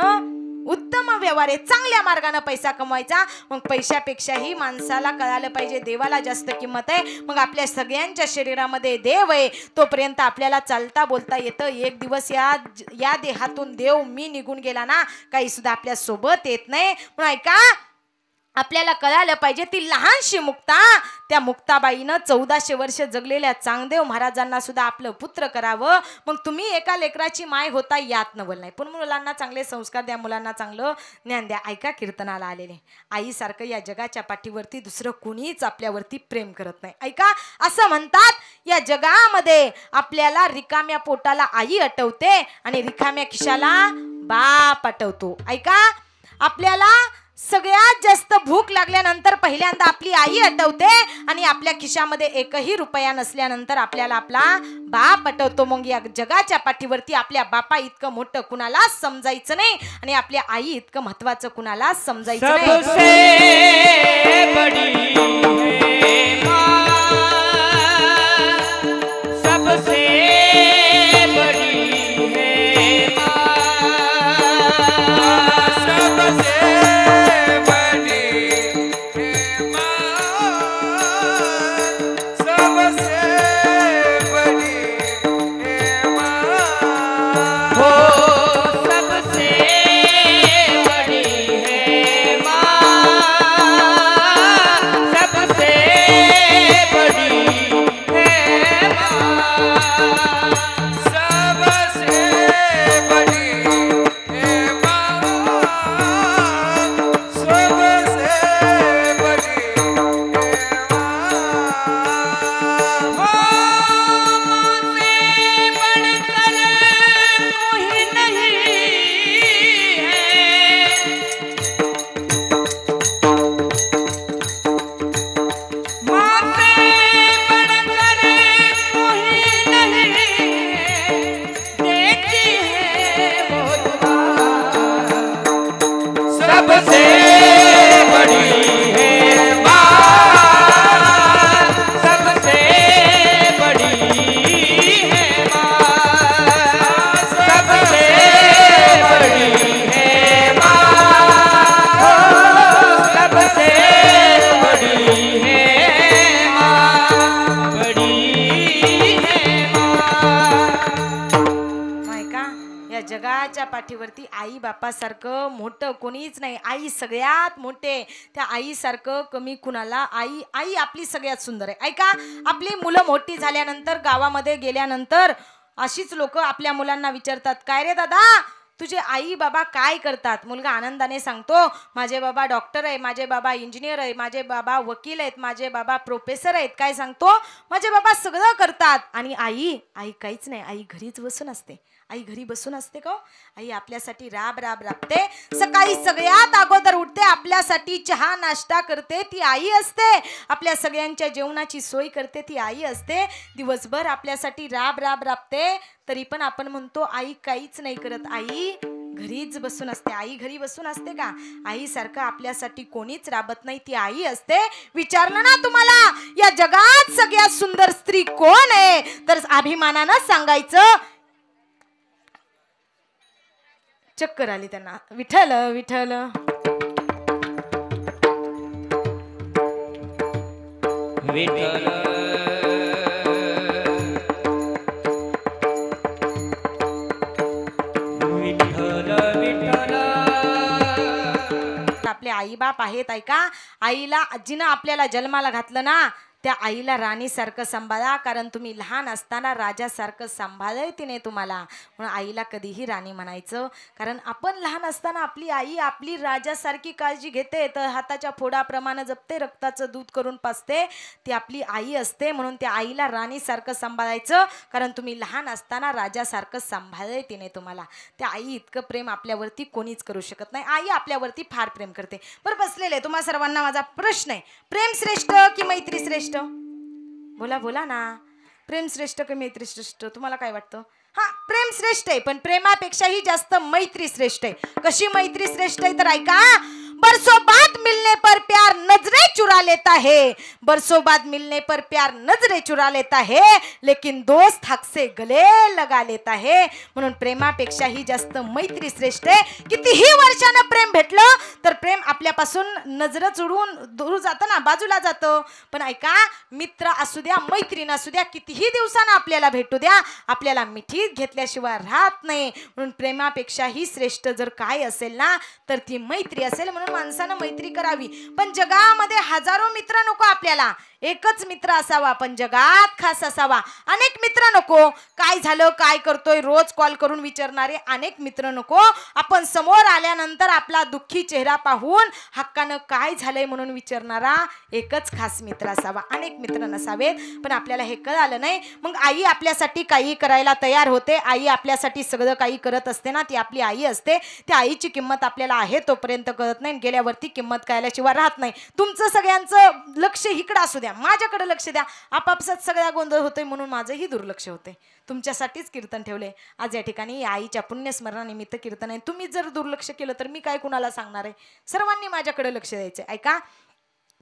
उत्तम व्यवहार आहे. चांगल्या मार्गाने पैसा कमवायचा. मग पैशापेक्षाही माणसाला कळालं पाहिजे देवाला जास्त किंमत आहे. मग आपल्या सगळ्यांच्या शरीरामध्ये देव आहे, तोपर्यंत आपल्याला चालता बोलता येतं. एक दिवस या देहातून देव मी निघून गेला ना, काही सुद्धा आपल्या सोबत येत नाही. म्हणून ऐका, आपल्याला कळालं पाहिजे ती लहानशी मुक्ता, त्या मुक्ताबाईनं 1400 वर्ष जगलेल्या चांगदेव महाराजांना सुद्धा आपलं पुत्र करावं. मग तुम्ही एका लेकराची माय होता यात नवल नाही, पण मुलांना चांगले संस्कार द्या, मुलांना चांगलं ज्ञान द्या. ऐका, कीर्तनाला आलेले आईसारखं या जगाच्या पाठीवरती दुसरं कुणीच आपल्यावरती प्रेम करत नाही. ऐका, असं म्हणतात या जगामध्ये आपल्याला रिकाम्या पोटाला आई आठवते आणि रिकाम्या खिशाला बाप आठवतो. ऐका, आपल्याला सगळ्यात जास्त भूक लागल्यानंतर पहिल्यांदा आपली आई आठवते आणि आपल्या खिशामध्ये एकही रुपया नसल्यानंतर आपल्याला आपला बाप आठवतो. मग या जगाच्या पाठीवरती आपल्या बापा इतकं मोठं कुणाला समजायचं नाही आणि आपल्या आई इतकं महत्वाचं कुणाला समजायचं नाही. जगाच्या पाठीवरती आई बापासारखं मोठं कोणीच नाही. आई सगळ्यात मोठे, त्या आईसारखं कमी कुणाला. आई आपली सगळ्यात सुंदर आहे. ऐका, आपली मुलं मोठी झाल्यानंतर गावामध्ये गेल्यानंतर अशीच लोक आपल्या मुलांना विचारतात, काय रे दादा तुझे आई बाबा काय करतात? मुलगा आनंदाने सांगतो, माझे बाबा डॉक्टर आहे, माझे बाबा इंजिनियर आहे, माझे बाबा वकील आहेत, माझे बाबा प्रोफेसर आहेत. काय सांगतो, माझे बाबा सगळं करतात. आणि आई काहीच नाही, आई घरीच बसून असते. आई घरी बसून असते का? आई आपल्यासाठी राबते. सकाळी सगळ्यात अगोदर उठते, आपल्यासाठी चहा नाश्ता करते, ती आई असते. आपल्या सगळ्यांच्या जेवणाची सोय करते, ती आई असते. दिवसभर आपल्यासाठी राबते. तरी पण आपण म्हणतो आई काहीच नाही करत, आई घरीच बसून असते. आई घरी बसून असते का? आई सारखं आपल्यासाठी कोणीच राबत नाही, ती आई असते. विचारलं ना तुम्हाला या जगात सगळ्यात सुंदर स्त्री कोण आहे, तर अभिमानानं सांगायचं, चक्कर आली त्यांना, विठ्ठल विठ्ठल. विठ्ठल आपले आई बाप आहेत. ऐका, आईला आजीनं आपल्याला जन्माला घातलं ना, त्या आईला राणीसारखं सांभाळा, कारण तुम्ही लहान असताना राजासारखं सांभाळलंय तिने तुम्हाला. म्हणून आईला कधीही राणी म्हणायचं, कारण आपण लहान असताना आपली आई आपली राजासारखी काळजी घेते, तर हाताच्या फोडाप्रमाणे जपते, रक्ताचं दूध करून पाजते, ती आपली आई असते. म्हणून त्या आईला राणीसारखं सांभाळायचं, कारण तुम्ही लहान असताना राजासारखं सांभाळलंय तिने तुम्हाला. त्या आई इतकं प्रेम आपल्यावरती कोणीच करू शकत नाही. आई आपल्यावरती फार प्रेम करते. बरं बसलेले तुम्हा सर्वांना माझा प्रश्न आहे, प्रेम श्रेष्ठ की मैत्री श्रेष्ठ? बोला ना, प्रेम श्रेष्ठ की मैत्री श्रेष्ठ? तुम्हाला काय वाटतं? हा, प्रेम श्रेष्ठ आहे, पण प्रेमापेक्षाही जास्त मैत्री श्रेष्ठ आहे. कशी मैत्री श्रेष्ठ आहे तर ऐका, बरसों बाद मिलने पर प्यार नजरे चुरा लेता है, बरसों बाद मिलने पर प्यार नजरे चुरा लेता है, लेकिन दोस्त हक से गले लगा लेता है. म्हणून प्रेमापेक्षाही जास्त मैत्री श्रेष्ठ आहे. कितीही वर्षानं प्रेम भेटलं तर प्रेम आपल्यापासून नजर चुडून दूर जातं ना, बाजूला जातं. पण ऐका, मित्र असू द्या, मैत्रीण असू द्या, कितीही दिवसानं आपल्याला भेटू द्या, आपल्याला मिठीत घेतल्याशिवाय राहत नाही. म्हणून प्रेमापेक्षाही श्रेष्ठ जर काय असेल ना तर ती मैत्री असेल. म्हणून माणसानं मैत्री करावी. पण जगामध्ये हजारो मित्र नको आपल्याला, एकच मित्र असावा, पण जगात खास असावा. अनेक मित्र नको, काय झालं काय करतोय रोज कॉल करून विचारणारे अनेक मित्र नको. आपण समोर आल्यानंतर आपला दुःखी चेहरा पाहून हक्कानं काय झालंय म्हणून विचारणारा एकच खास मित्र असावा, अनेक मित्र नसावेत. पण आपल्याला हे कळालं नाही. मग आई आपल्यासाठी काही करायला तयार होते, आई आपल्यासाठी सगळं काही करत असते ना, ती आपली आई असते. त्या आईची किंमत आपल्याला आहे तोपर्यंत कळत नाही, गेल्यावरती किंमत कळल्याशिवाय राहत नाही. तुमचं सगळ्यांचं लक्ष इकडं असू द्या, माझ्याकडे लक्ष द्या, आपापसात सगळा गोंधळ होतोय म्हणून माझंही दुर्लक्ष होते. तुमच्यासाठीच कीर्तन ठेवले आज या ठिकाणी, या आईच्या पुण्यस्मरणानिमित्त कीर्तन आहे. तुम्ही जर दुर्लक्ष केलं तर मी काय कुणाला सांगणार आहे. सर्वांनी माझ्याकडे लक्ष द्यायचं. ऐका,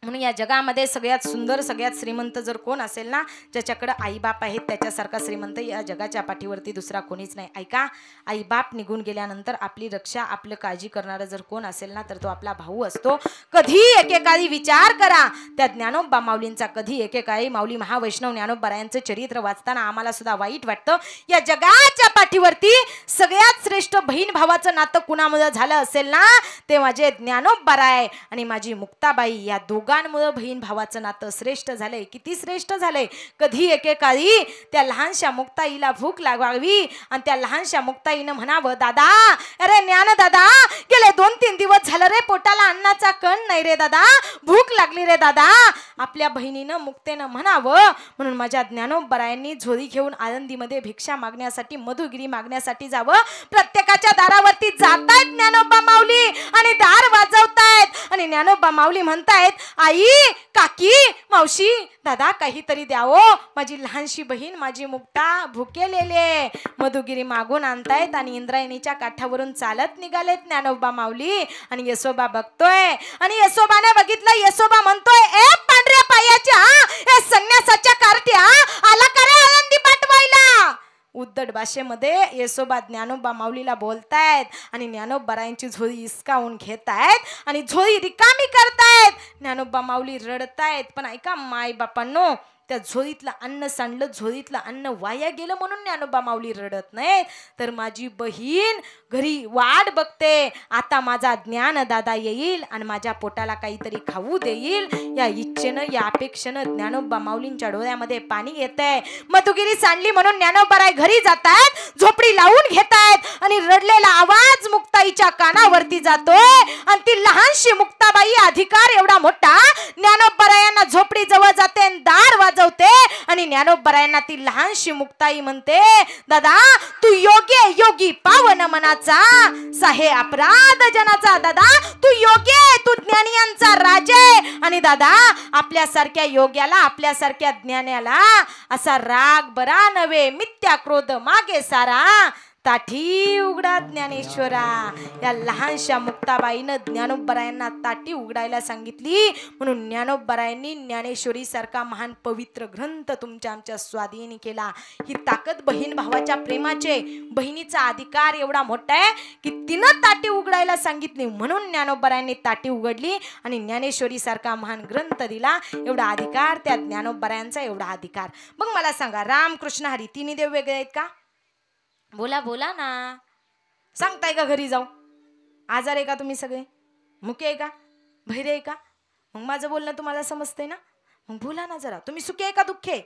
म्हणून या जगामध्ये सगळ्यात सुंदर सगळ्यात श्रीमंत जर कोण असेल ना, ज्याच्याकडे आईबाप आहेत त्याच्यासारखा श्रीमंत या जगाच्या पाठीवरती दुसरा कोणीच नाही. ऐका, आईबाप निघून गेल्यानंतर आपली रक्षा आपलं काळजी करणारं जर कोण असेल ना तर तो आपला भाऊ असतो. कधी एकेकाळी विचार करा त्या ज्ञानोबा माऊलींचा, कधी एकेकाळी माऊली महावैष्णव ज्ञानोबारायांचं चरित्र वाचताना आम्हाला सुद्धा वाईट वाटतं. या जगाच्या पाठीवरती सगळ्यात श्रेष्ठ बहीण भावाचं नातं कुणामुळे झालं असेल ना ते माझे ज्ञानोबाराय आणि माझी मुक्ताबाई. या दोघांमुळे बहीण भावाचं नातं श्रेष्ठ झालंय. किती श्रेष्ठ झालंय. कधी एकेकाळी त्या लहानशा मुक्ताईला भूक लागावी आणि त्या लहानशा मुक्ताईनं म्हणावं, दादा, अरे ज्ञान दादा, गेले 2-3 दिवस झालं रे, पोटाला अन्नाचा कण नाही रे दादा, भूक लागली रे दादा. आपल्या बहिणीनं मुक्तेनं म्हणावं. म्हणून माझ्या ज्ञानोबारायांनी झोळी घेऊन आळंदीमध्ये भिक्षा मागण्यासाठी, मधुगिरी मागण्यासाठी जावं. प्रत्येकाच्या दारावरती जातायत ज्ञानोबा माऊली आणि दार वाजवतायत आणि ज्ञानोबा माऊली म्हणतायत, आई, काकी, मावशी, दादा, काहीतरी द्यावो, माझी लहानशी बहीण माझी मुक्ता भुकेलेले. मधुगिरी मागून आणतायत आणि इंद्रायणीच्या काठावरून चालत निघालेत ज्ञानोबा माऊली. आणि यशोबा बघतोय आणि यशोबाने बघितलं. यशोबा म्हणतोय, ए पांढऱ्या पायाच्या, ए संन्यासाच्या कार्ट्या, आला का रे आळंदी पाठवायला. उद्धट भाषेमध्ये यशोबा ज्ञानोबा माऊलीला बोलतायत आणि ज्ञानोबारायांची झोळी हिसकावून घेतायत आणि झोळी रिकामी करतायत. ज्ञानोबा माऊली रडतायत. पण ऐका माय बापांनो, त्या झोळीतलं अन्न सांडलं, झोळीतलं अन्न वाया गेलं म्हणून ज्ञानोबा माऊली रडत नाही, तर माझी बहीण घरी वाट बघते, आता माझा ज्ञान दादा येईल आणि माझ्या पोटाला काहीतरी खाऊ देईल. या इच्छेनं, या अपेक्षेनं ज्ञानोबा माऊलींच्या डोळ्यामध्ये पाणी येतंय. मधुगिरी सांडली म्हणून ज्ञानोबाराय घरी जातायत, झोपडी लावून घेतायत आणि रडलेला आवाज मुक्ताईच्या कानावरती जातोय आणि ती लहानशी मुक्ताबाई, अधिकार एवढा मोठा, ज्ञानोबारायांना झोपडी जवळ जाते आणि दार वाजवते आणि ज्ञानोबारायांना ती लहानशी मुक्ताई म्हणते, दादा, तू योग्य योगी पावन मनाचा, साहे अपराध जनाचा. दादा, तू योग्य, तू ज्ञानियांचा राजे. आणि दादा, आपल्यासारख्या योग्याला, आपल्यासारख्या ज्ञानाला असा राग बरा नव्हे, मिथ्या क्रोध मागे सारा, ताठी उघडा ज्ञानेश्वरा. या लहानशा मुक्ताबाईनं ज्ञानोबारायांना ताटी उघडायला सांगितली. म्हणून ज्ञानोबारायांनी ज्ञानेश्वरी सारखा महान पवित्र ग्रंथ तुमच्या आमच्या स्वाधीन केला. ही ताकद बहीण भावाच्या प्रेमाचे. बहिणीचा अधिकार एवढा मोठा आहे की तिनं ताटी उघडायला सांगितली म्हणून ज्ञानोबारायांनी ताटी उघडली आणि ज्ञानेश्वरी सारखा महान ग्रंथ दिला. एवढा अधिकार त्या ज्ञानोबारायांचा, एवढा अधिकार. मग मला सांगा, रामकृष्ण हरी तिन्ही देव वेगळे आहेत का? बोला बोला ना. सांगताय का घरी जाऊ? आजार आहे का तुम्ही सगळे? मुके आहे का? बहिरे आहे का? मग माझं बोलणं तुम्हाला समजतंय ना? मग बोला ना जरा. तुम्ही सुखी आहे का दुःखी?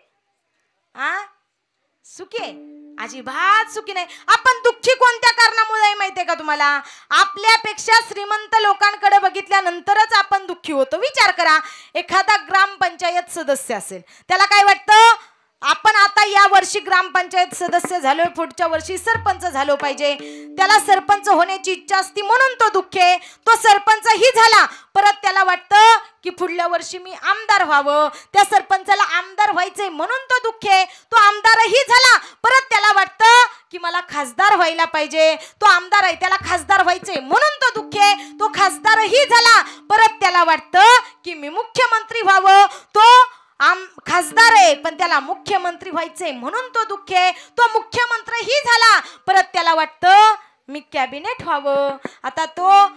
सुखी आहे? अजिबात सुखी नाही. आपण दुःखी कोणत्या कारणामुळे आहे माहितीये का तुम्हाला? आपल्यापेक्षा श्रीमंत लोकांकडे बघितल्यानंतरच आपण दुःखी होतो. विचार करा, एखादा ग्रामपंचायत सदस्य असेल, त्याला काय वाटतं? आपण आता या वर्षी ग्रामपंचायत सदस्य झालोय, पुढच्या वर्षी सरपंच झालो पाहिजे. त्याला सरपंच होण्याची इच्छा असती म्हणून तो दुःख आहे. तो सरपंचही झाला, परत त्याला वाटतं की पुढल्या वर्षी मी आमदार व्हावं. त्या सरपंचाला आमदार व्हायचंय म्हणून तो दुःख आहे. तो आमदारही झाला, परत त्याला वाटतं की मला खासदार व्हायला पाहिजे. तो आमदार आहे, त्याला खासदार व्हायचंय म्हणून तो दुःख आहे. तो खासदारही झाला, परत त्याला वाटतं की मी मुख्यमंत्री व्हावं. तो खासदार आहे पण त्याला मुख्यमंत्री व्हायचंय म्हणून तो दुःख आहे. तो मुख्यमंत्रीही झाला, परत त्याला वाटतं मी कॅबिनेट व्हावं. आता तो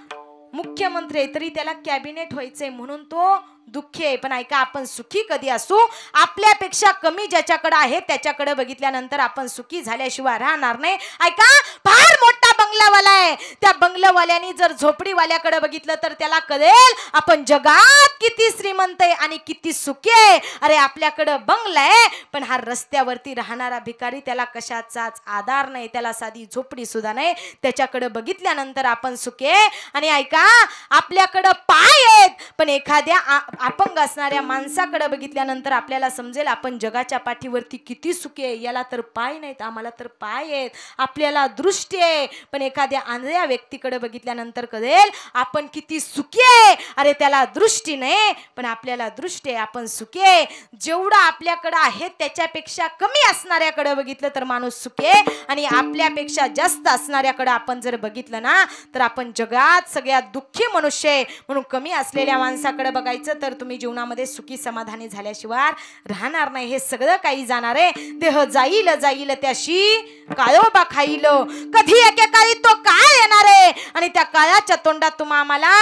मुख्यमंत्री आहे तरी त्याला कॅबिनेट व्हायचंय म्हणून तो दुःखी आहे. पण ऐका, आपण सुखी कधी असू, आपल्यापेक्षा कमी ज्याच्याकडे आहे त्याच्याकडे बघितल्यानंतर आपण सुखी झाल्याशिवाय राहणार नाही. ऐका, फार मोठा बंगलावाला आहे, त्या बंगलावाल्याने जर झोपडीवाल्याकडे बघितलं तर त्याला कळेल आपण जगात किती श्रीमंत आहे आणि किती सुखी आहे. अरे आपल्याकडे बंगला आहे पण हा रस्त्यावरती राहणारा भिकारी, त्याला कशाचाच आधार नाही, त्याला साधी झोपडी सुद्धा नाही. त्याच्याकडे बघितल्यानंतर आपण सुखी आहे. आणि ऐका, आपल्याकडे पाय आहेत पण एखाद्या अपंग असणाऱ्या माणसाकडे बघितल्यानंतर आपल्याला समजेल आपण जगाच्या पाठीवरती किती सुखी आहे. याला तर पाय नाहीत, आम्हाला तर पाय आहेत. आपल्याला दृष्टी आहे पण एखाद्या आंधळ्या व्यक्तीकडे बघितल्यानंतर कळेल आपण किती सुखी आहे. अरे त्याला दृष्टी नाही पण आपल्याला दृष्टी आहे, आपण सुखी आहे. जेवढं आपल्याकडे आहे त्याच्यापेक्षा कमी असणाऱ्याकडे बघितलं तर माणूस सुखी आहे. आणि आपल्यापेक्षा जास्त असणाऱ्याकडे आपण जर बघितलं ना तर आपण जगात सगळ्यात दुःखी मनुष्य आहे. म्हणून कमी असलेल्या माणसाकडे बघायचं तर तुम्ही जीवनामध्ये सुखी समाधानी झाल्याशिवाय राहणार नाही. हे सगळं काही जाणार आहे. देह जाईल जाईल त्याशी काळोबा खाईल, कधी एकेकाळी तो काळ येणार आहे आणि त्या काळाच्या तोंडात आम्हाला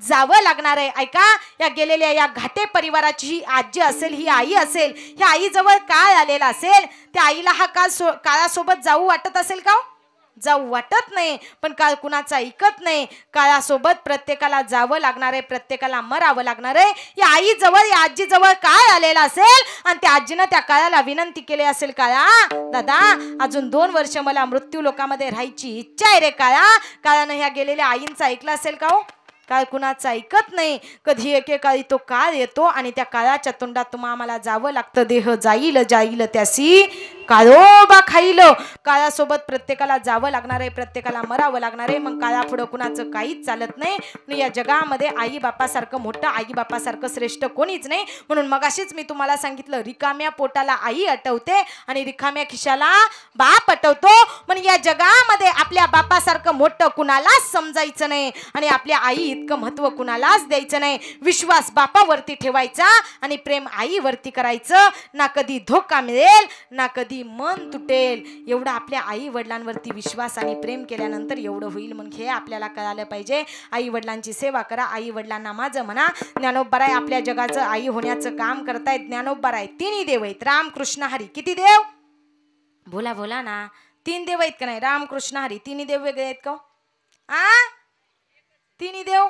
जावं लागणार आहे. ऐका, या गेलेल्या या घाटे परिवाराची ही आजी असेल, ही आई असेल, ह्या आईजवळ काळ आलेला असेल, त्या आईला हा काळासोबत जाऊ वाटत असेल का? जाऊ वाटत नाही. पण काळ कुणाचा ऐकत नाही. काळासोबत प्रत्येकाला जावं लागणार आहे, प्रत्येकाला मरावं लागणार आहे. या आईजवळ, या आजीजवळ काळ आलेला असेल आणि त्या आजीनं त्या काळाला विनंती केली असेल, काळा दादा अजून 2 वर्ष मला मृत्यू लोकामध्ये राहायची इच्छा आहे रे काळा. काळानं ह्या गेलेल्या आईंचं ऐकलं असेल का हो? काळ कुणाचं ऐकत नाही. कधी एकेकाळी तो काळ येतो आणि त्या काळाच्या तोंडात आम्हाला जावं लागतं. देह जाईल जाईल त्यासी काळोबा खाईल. काळासोबत प्रत्येकाला जावं लागणार आहे, प्रत्येकाला मरावं लागणार आहे. मग काळा पुढं कुणाचं काहीच चालत नाही. या जगामध्ये आई बापासारखं मोठं, आई बापासारखं श्रेष्ठ कोणीच नाही. म्हणून मगाशीच मी तुम्हाला सांगितलं, रिकाम्या पोटाला आई आठवते आणि रिकाम्या खिशाला बाप आठवतो. पण या जगामध्ये आपल्या बापासारखं मोठं कुणालाच समजायचं नाही आणि आपल्या आई इतकं महत्व कुणालाच द्यायचं नाही. विश्वास बापावरती ठेवायचा आणि प्रेम आईवरती करायचं. ना कधी धोका मिळेल ना कधी मन तुटेल. एवढं आपल्या आई वडिलांवरती विश्वास आणि प्रेम केल्यानंतर एवढं होईल. मग हे आपल्याला कळालं पाहिजे. आई वडिलांची सेवा करा, आई वडिलांना माझं म्हणा. ज्ञानोबराय आपल्या जगाचं आई होण्याचं काम करतायत. ज्ञानोबराय 3 देव आहेत, राम कृष्ण हरी. किती देव? बोला बोला ना. 3 देव आहेत का नाही? राम कृष्ण हरी. 3 देव वेगळे आहेत का? 3 देव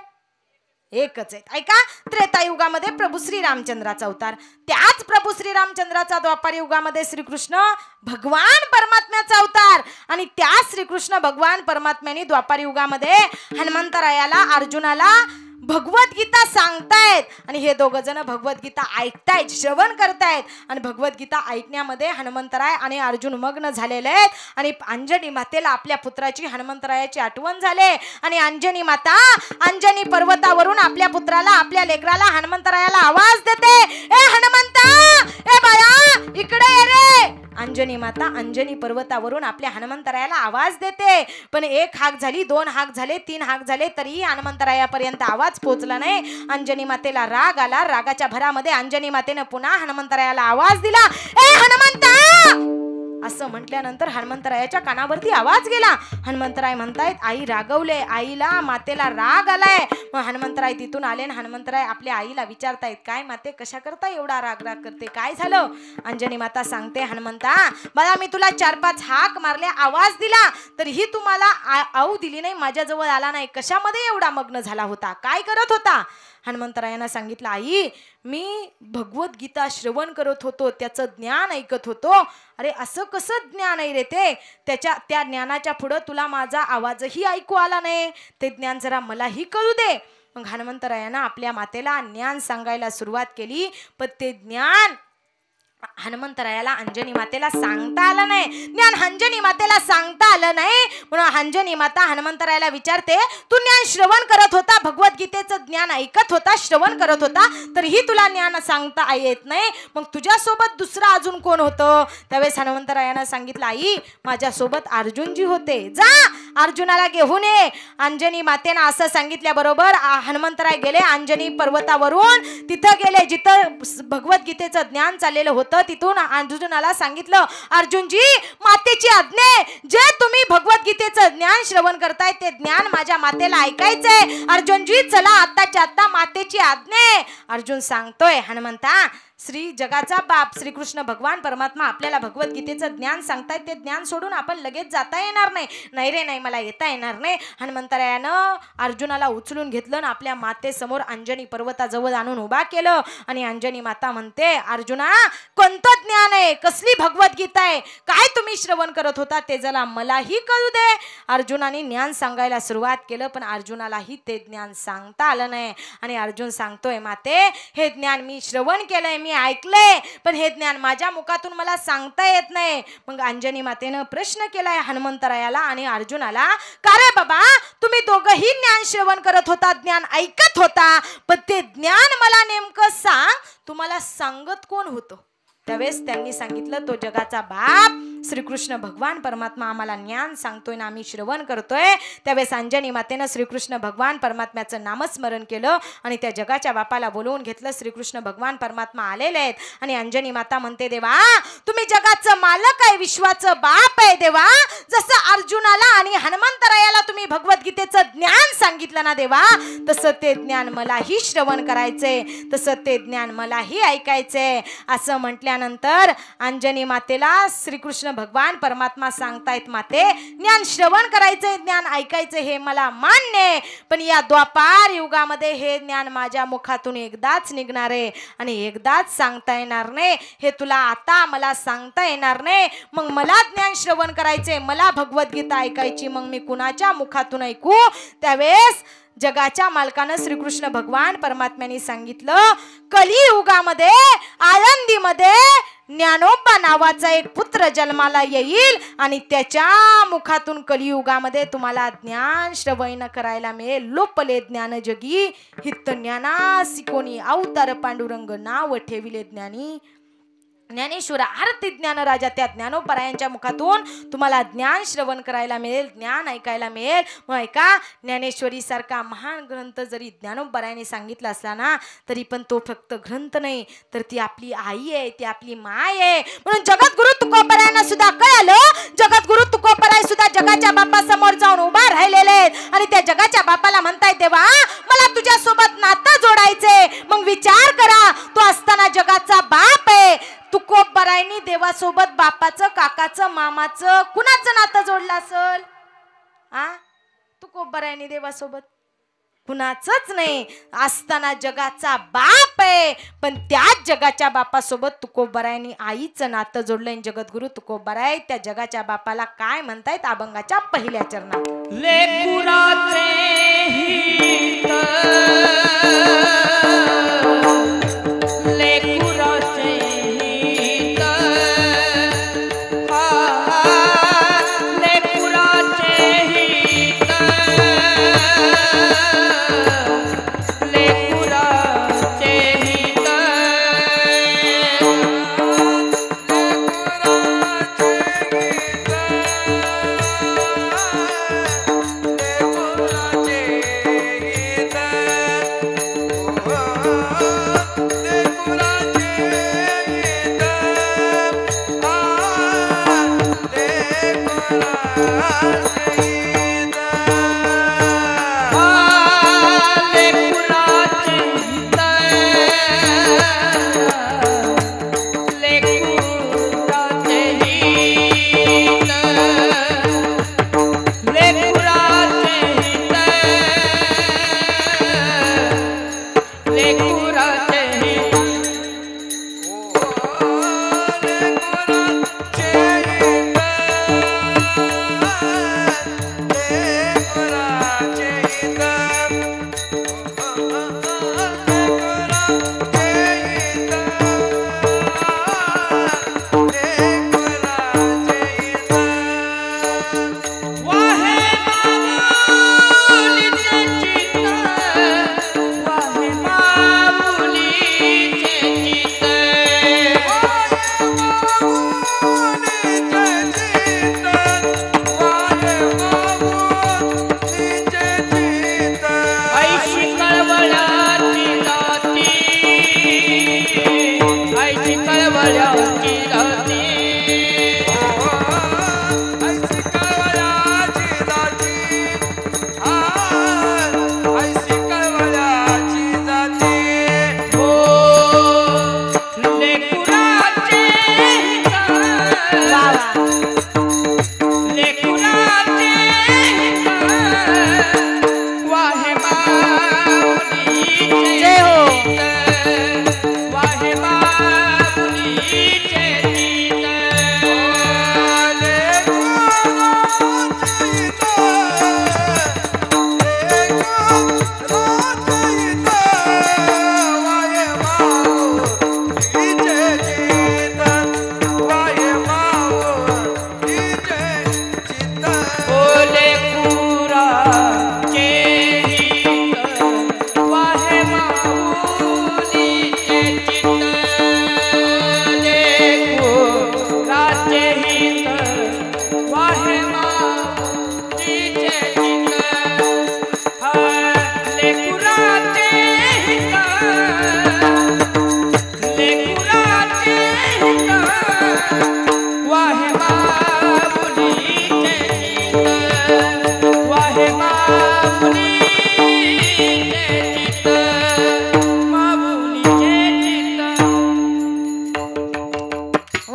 एकच आहेत. ऐका, त्रेतायुगामध्ये प्रभू श्रीरामचंद्राचा अवतार, त्याच प्रभू श्रीरामचंद्राचा द्वापार युगामध्ये श्रीकृष्ण भगवान परमात्म्याचा अवतार आणि त्या श्रीकृष्ण भगवान परमात्म्याने द्वापार युगामध्ये हनुमंतरायाला, अर्जुनाला भगवद्गीता सांगतायत. आणि हे 2 जण भगवद्गीता ऐकतायत, श्रवण करतायत. आणि भगवद्गीता ऐकण्यामध्ये हनुमंतराय आणि अर्जुन मग्न झालेले आहेत. आणि अंजनी मातेला आपल्या पुत्राची, हनुमंतरायाची आठवण झाले. आणि अंजनी माता अंजनी पर्वतावरून आपल्या पुत्राला, आपल्या लेकराला, हनुमंतरायाला आवाज देते, ए हनुमंता, ए बाळा इकडे ये रे. अंजनी माता अंजनी पर्वतावरून आपल्या हनुमंतरायाला आवाज देते. पण 1 हाक झाली, 2 हाक झाले, 3 हाक झाले तरी हनुमंतरायापर्यंत आवाज पोहोचला नाही. अंजनी मातेला राग आला. रागाच्या भरामध्ये अंजनी मातेने पुन्हा हनुमंतरायाला आवाज दिला, ए हनुमंता असं म्हटल्यानंतर हनुमंतरायाच्या कानावरती आवाज गेला. हनुमंतराय म्हणतायत आई रागवले, आईला मातेला राग आलाय. मग हनुमंतराय तिथून आले आणि हनुमंतराय आपल्या आईला विचारतायत, काय माते कशा करता एवढा राग राग करते, काय झालं? अंजनी माता सांगते, हनुमंता बाळा मी तुला 4-5 हाक मारले, आवाज दिला तरीही तुम्हाला आऊ दिली नाही, माझ्याजवळ आला नाही. कशामध्ये एवढा मग्न झाला होता, काय करत होता? हनुमंतरायांना सांगितलं, आई मी भगवद्गीता श्रवण करत होतो, त्याचं ज्ञान ऐकत होतो. अरे असं कसं ज्ञान आहे रे ते? त्या ज्ञानाच्या पुढं तुला माझा आवाजही ऐकू आला नाही. ते ज्ञान जरा मलाही कळू दे. मग हनुमंतरायांना आपल्या मातेला ज्ञान सांगायला सुरुवात केली. पण ते ज्ञान हनुमंतरायाला अंजनी मातेला सांगता आलं नाही, ज्ञान अंजनी मातेला सांगता आलं नाही. म्हणून अंजनी माता हनुमंतरायाला विचारते, तू ज्ञान श्रवण करत होता, भगवद्गीतेचं ज्ञान ऐकत होता, श्रवण करत होता, तरीही तुला ज्ञान सांगता येत नाही, मग तुझ्यासोबत दुसरा अजून कोण होतं? त्यावेळेस हनुमंतरायानं सांगितलं, आई माझ्यासोबत अर्जुनजी होते, जा अर्जुनाला घेऊन ये. अंजनी मातेनं असं सांगितल्याबरोबर हनुमंतराय गेले अंजनी पर्वतावरून, तिथं गेले जिथं भगवद्गीतेचं ज्ञान चाललेलं होतं. तिथून अर्जुनाला सांगितलं, अर्जुनजी मातेची आज्ञा, जे तुम्ही भगवद्गीतेचं ज्ञान श्रवण करताय ते ज्ञान माझ्या मातेला ऐकायचंय. अर्जुनजी चला आत्ताच्या आत्ता मातेची आज्ञा. अर्जुन सांगतोय, हनुमंता श्री जगाचा बाप श्रीकृष्ण भगवान परमात्मा आपल्याला भगवद्गीतेचं ज्ञान सांगतायत, ते ज्ञान सोडून आपण लगेच जाता येणार नाही. नाही रे नाही, मला येता येणार नाही. हनुमंतरायानं अर्जुनाला उचलून घेतलं आणि आपल्या मातेसमोर अंजनी पर्वताजवळ आणून उभा केलं. आणि अंजनी माता म्हणते, अर्जुना कोणतं ज्ञान आहे, कसली भगवद्गीता आहे, काय तुम्ही श्रवण करत होता ते जरा मलाही कळू दे. अर्जुनाने ज्ञान सांगायला सुरुवात केलं, पण अर्जुनालाही ते ज्ञान सांगता आलं नाही. आणि अर्जुन सांगतोय, माते हे ज्ञान मी श्रवण केलंय, मी ऐकलंय, पण हे ज्ञान माझ्या मुखातून मला सांगता येत नाही. मग अंजनी मातेनं प्रश्न केलाय हनुमंतरायाला आणि अर्जुनाला, का रे बाबा तुम्ही दोघंही ज्ञान श्रवण करत होता, ज्ञान ऐकत होता, पण ते ज्ञान मला नेमकं सांग, तुम्हाला सांगत कोण होतं? त्यावेळेस त्यांनी सांगितलं, तो जगाचा बाप श्रीकृष्ण भगवान परमात्मा आम्हाला ज्ञान सांगतोय ना आम्ही श्रवण करतोय. त्यावेळेस अंजनी मातेनं श्रीकृष्ण भगवान परमात्म्याचं नामस्मरण केलं आणि त्या जगाच्या बापाला बोलवून घेतलं. श्रीकृष्ण भगवान परमात्मा आलेले आहेत आणि अंजनी माता म्हणते, देवा तुम्ही जगाचं मालक आहे, विश्वाचं बाप आहे देवा. जसं अर्जुनाला आणि हनुमंतरायाला तुम्ही भगवद्गीतेचं ज्ञान सांगितलं ना देवा, तसं ते ज्ञान मलाही श्रवण करायचंय, तसं ते ज्ञान मलाही ऐकायचंय. असं म्हटल्यानंतर अंजनी मातेला श्रीकृष्ण भगवान परमात्मा सांगतायत, माते ज्ञान श्रवण करायचंय, ज्ञान ऐकायचं हे मला मान्य आहे, पण या द्वापार युगामध्ये हे ज्ञान माझ्या मुखातून एकदाच निघणार आहे आणि एकदाच सांगता येणार नाही. हे तुला आता मला सांगता येणार नाही. मग मला ज्ञान श्रवण करायचंय, मला भगवद्गीता ऐकायची, मग मी कुणाच्या मुखातून ऐकू? त्यावेळेस जगाच्या मालकानं श्रीकृष्ण भगवान परमात्म्याने सांगितलं, कलियुगामध्ये आळंदीमध्ये ज्ञानोबा नावाचा एक पुत्र जन्माला येईल आणि त्याच्या मुखातून कलियुगामध्ये तुम्हाला ज्ञान श्रवण करायला मिळेल. लोपले ज्ञान जगी हित ज्ञानासी कोणी, अवतार पांडुरंग नाव ठेविले ज्ञानी. ज्ञानेश्वर आरती ज्ञान राजा त्या ज्ञानोबरायांच्या मुखातून तुम्हाला ज्ञान श्रवण करायला मिळेल, ज्ञान ऐकायला मिळेल. मग ऐका, ज्ञानेश्वरी सारखा महान ग्रंथ जरी ज्ञानोबरायांनी सांगितला असला ना, तरी पण तो फक्त ग्रंथ नाही, तर ती आपली आई आहे, ती आपली माय आहे. म्हणून जगद्गुरु तुकोबरायांना सुद्धा कळालं, जगद्गुरु तुकोबराय सुद्धा जगाच्या बापासमोर जाऊन उभा राहिलेले आहेत आणि त्या जगाच्या बापाला म्हणताय, देवा मला तुझ्या सोबत नातं जोडायचंय. मग विचार करा, तो असताना जगाचा बाप आहे, तुकोबरायांनी देवासोबत बापाचं, काकाचं, मामाचं, कुणाचं नातं जोडलं असेल? तुकोबरायांनी देवासोबत कुणाचंच नाही. असताना जगाचा बाप आहे, पण त्याच जगाच्या बापासोबत तुकोबरायांनी आईचं नातं जोडलंय. जगद्गुरु तुकोबराय त्या जगाच्या बापाला काय म्हणतायत अभंगाच्या पहिल्या चरणात, लेकुराचे हित, लेकुराचे हित, लेकुराचे हित, लेकुराचे हित, लेकुराचे हित,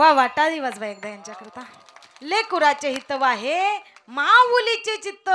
वा वाटाळी वाजवा एकदा यांच्याकरता. लेकुराचे हितवा हे माऊलीचे चित्त.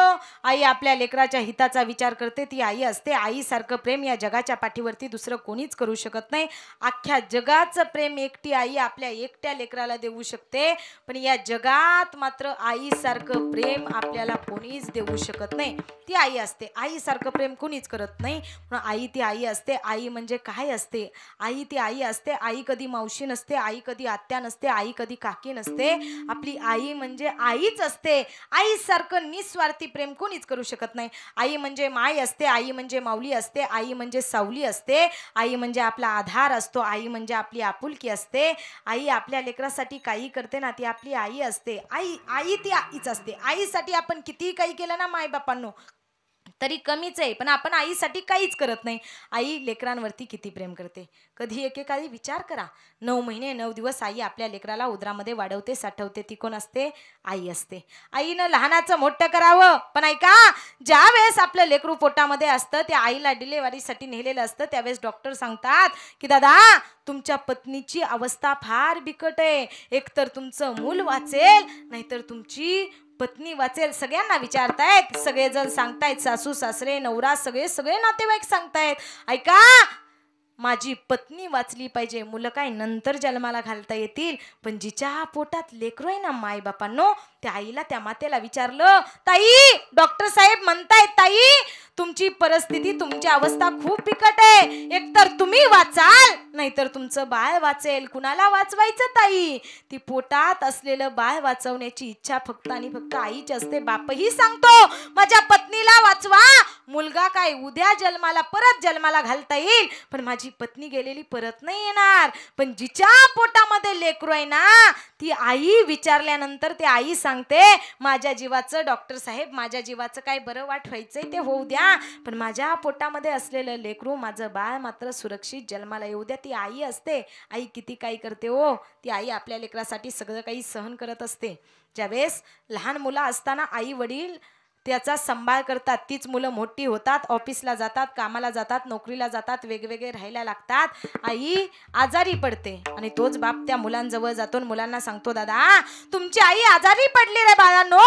आई आपल्या लेकराच्या हिताचा विचार करते, ती आई असते. आईसारखं प्रेम या जगाच्या पाठीवरती दुसरं कोणीच करू शकत नाही. अख्ख्या जगाचं प्रेम एकटी आई आपल्या एकट्या लेकराला देऊ शकते, पण या जगात मात्र आईसारखं प्रेम आपल्याला कोणीच देऊ शकत नाही. ती आई असते. आईसारखं प्रेम कोणीच करत नाही. म्हणून आई ती आई असते. आई म्हणजे काय असते? आई ती आई असते. आई कधी मावशी नसते, आई कधी आत्या नसते, आई कधी काकी नसते. आपली आई म्हणजे आईच असते. आईसारखं निस्वार्थी प्रेम कोणीच करू शकत नाही. आई म्हणजे माय असते, आई म्हणजे माऊली असते, आई म्हणजे सावली असते, आई म्हणजे आपला आधार असतो, आई म्हणजे आपली आपुलकी असते. आई आपल्या लेकरासाठी काही करते ना, ती आपली आई असते. आई ती आईच असते. आईसाठी आपण कितीही काही केलं ना माय बापांनो तरी कमीच आहे, पण आपण आईसाठी काहीच करत नाही. आई लेकरांवरती किती प्रेम करते. कधी एकेकाळी विचार करा, 9 महिने 9 दिवस आई आपल्या लेकराला उदरामध्ये वाढवते, साठवते. ती कोण असते? आई असते. आईनं लहानाचं मोठं करावं, पण ऐका, ज्या वेळेस आपलं लेकरू पोटामध्ये असतं, त्या आईला डिलेव्हरीसाठी नेलेलं असतं, त्यावेळेस डॉक्टर सांगतात की दादा तुमच्या पत्नीची अवस्था फार बिकट आहे. एकतर तुमचं मूल वाचेल, नाहीतर तुमची पत्नी वाचेल. सगळ्यांना विचारतायत, सगळेजण सांगतायत, सासू सासरे नवरा सगळे नातेवाईक सांगतायत, ऐका माझी पत्नी वाचली पाहिजे. मुलं काय नंतर जन्माला घालता येतील, पण जिच्या पोटात लेकरू आहे ना माय बापांनो, त्या आईला त्या मातेला विचारलं, ताई डॉक्टर साहेब म्हणतायत ताई तुमची परिस्थिती तुमची अवस्था खूप बिकट आहे. एकतर तुम्ही वाचाल, नाहीतर तुमचं बाळ वाचेल. कुणाला वाचवायचं ताई? ती पोटात असलेलं बाळ वाचवण्याची इच्छा फक्त आणि फक्त आईची असते. बापही सांगतो माझ्या पत्नीला वाचवा. मुलगा काय उद्या जन्माला परत जन्माला घालता येईल, पण माझी पत्नी गेलेली परत नाही येणार. पण जिच्या पोटामध्ये लेकरू आहे ना, ती आई विचारल्यानंतर ते आई सांगते माझ्या जीवाचं डॉक्टर साहेब माझ्या जीवाचं काय बरं वाट व्हायचंय ते होऊ द्या, पण माझ्या पोटामध्ये असलेलं लेकरू माझं बाळ मात्र सुरक्षित जन्माला येऊ द्या. ती आई असते. आई किती काही करते हो. ती आई आपल्या लेकरासाठी सगळं काही सहन करत असते. ज्यावेळेस लहान मुलं असताना आई वडील त्याचा सांभाळ करतात, तीच मुलं मोठी होतात, ऑफिसला जातात, कामाला जातात, नोकरीला जातात, वेगवेगळे राहायला लागतात. आई आजारी पडते आणि तोच बाप त्या मुलांजवळ जातो, मुलांना सांगतो दादा तुमची आई आजारी पडली रे बाळांनो,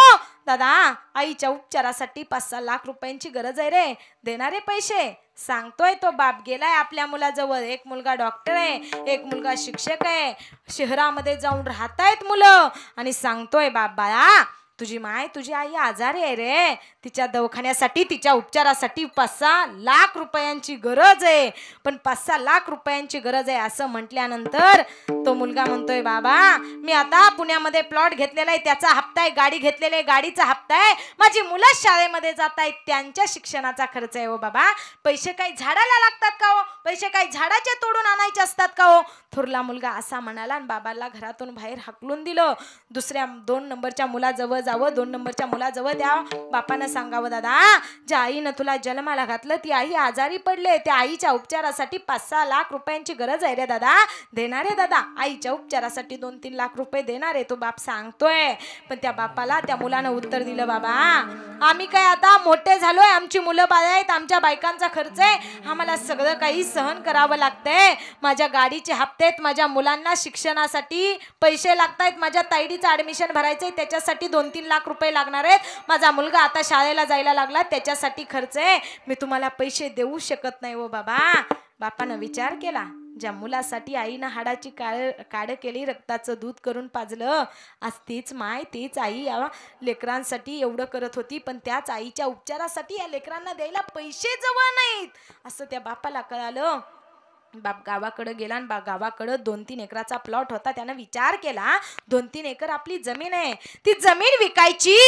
दादा आईच्या उपचारासाठी 5-6 लाख रुपयांची गरज आहे रे, देणारे पैसे? सांगतोय तो बाप. गेलाय आपल्या मुलाजवळ. एक मुलगा डॉक्टर आहे, एक मुलगा शिक्षक आहे, शहरामध्ये जाऊन राहतायत मुलं, आणि सांगतोय बाप बाळा तुझी आई आजारी आहे रे, तिच्या दवाखान्यासाठी तिच्या उपचारासाठी 5-6 लाख रुपयांची गरज आहे. पण 5-6 लाख रुपयांची गरज आहे असं म्हटल्यानंतर तो मुलगा म्हणतोय बाबा मी आता पुण्यामध्ये प्लॉट घेतलेला आहे, त्याचा हप्ता आहे, गाडी घेतलेली आहे, गाडीचा हप्ता आहे, माझी मुलं शाळेमध्ये जात आहेत, त्यांच्या शिक्षणाचा खर्च आहे. हो बाबा पैसे काही झाडाला लागतात का हो? पैसे काही झाडाचे तोडून आणायचे असतात का हो? थोरला मुलगा असा म्हणाला आणि बाबाला घरातून बाहेर हाकलून दिलं. दुसऱ्या 2 नंबरच्या मुलाजवळ जावं, 2 नंबरच्या मुलाजवळ त्या बापानं सांगावं दादा ज्या आईनं तुला जन्माला घातलं ती आई आजारी पडले, त्या आईच्या उपचारासाठी 5-6 लाख रुपयांची गरज आहे रे दादा, देणार आहे दादा? आईच्या उपचारासाठी 2-3 लाख रुपये देणार आहे तो बाप सांगतोय. पण त्या बापाला त्या मुलानं उत्तर दिलं बाबा आम्ही काय आता मोठे झालोय, आमची मुलं बाळ आहेत, आमच्या बायकांचा खर्च आहे, आम्हाला सगळं काही सहन करावं लागतंय. माझ्या गाडीचे हप्ते आहेत, माझ्या मुलांना शिक्षणासाठी पैसे लागतायत, माझ्या ताईडीचं ऍडमिशन भरायचंय त्याच्यासाठी 2-3 लाख रुपये लागणार आहेत, माझा मुलगा आता शाळेला जायला लागला त्याच्यासाठी खर्च आहे, मी तुम्हाला पैसे देऊ शकत नाही. हो बाबा बापानं विचार केला, ज्या मुलासाठी आईनं हाडाची काढ केली, रक्ताचं दूध करून पाजलं, आज तीच माय तीच आई या लेकरांसाठी एवढं करत होती, पण त्याच आईच्या उपचारासाठी या लेकरांना द्यायला पैसे जवळ नाहीत असं त्या बापाला कळालं. बाप गावाकडे गेला आणि गावाकडे 2-3 एकराचा प्लॉट होता. त्यानं विचार केला 2-3 एकर आपली जमीन आहे, ती जमीन विकायची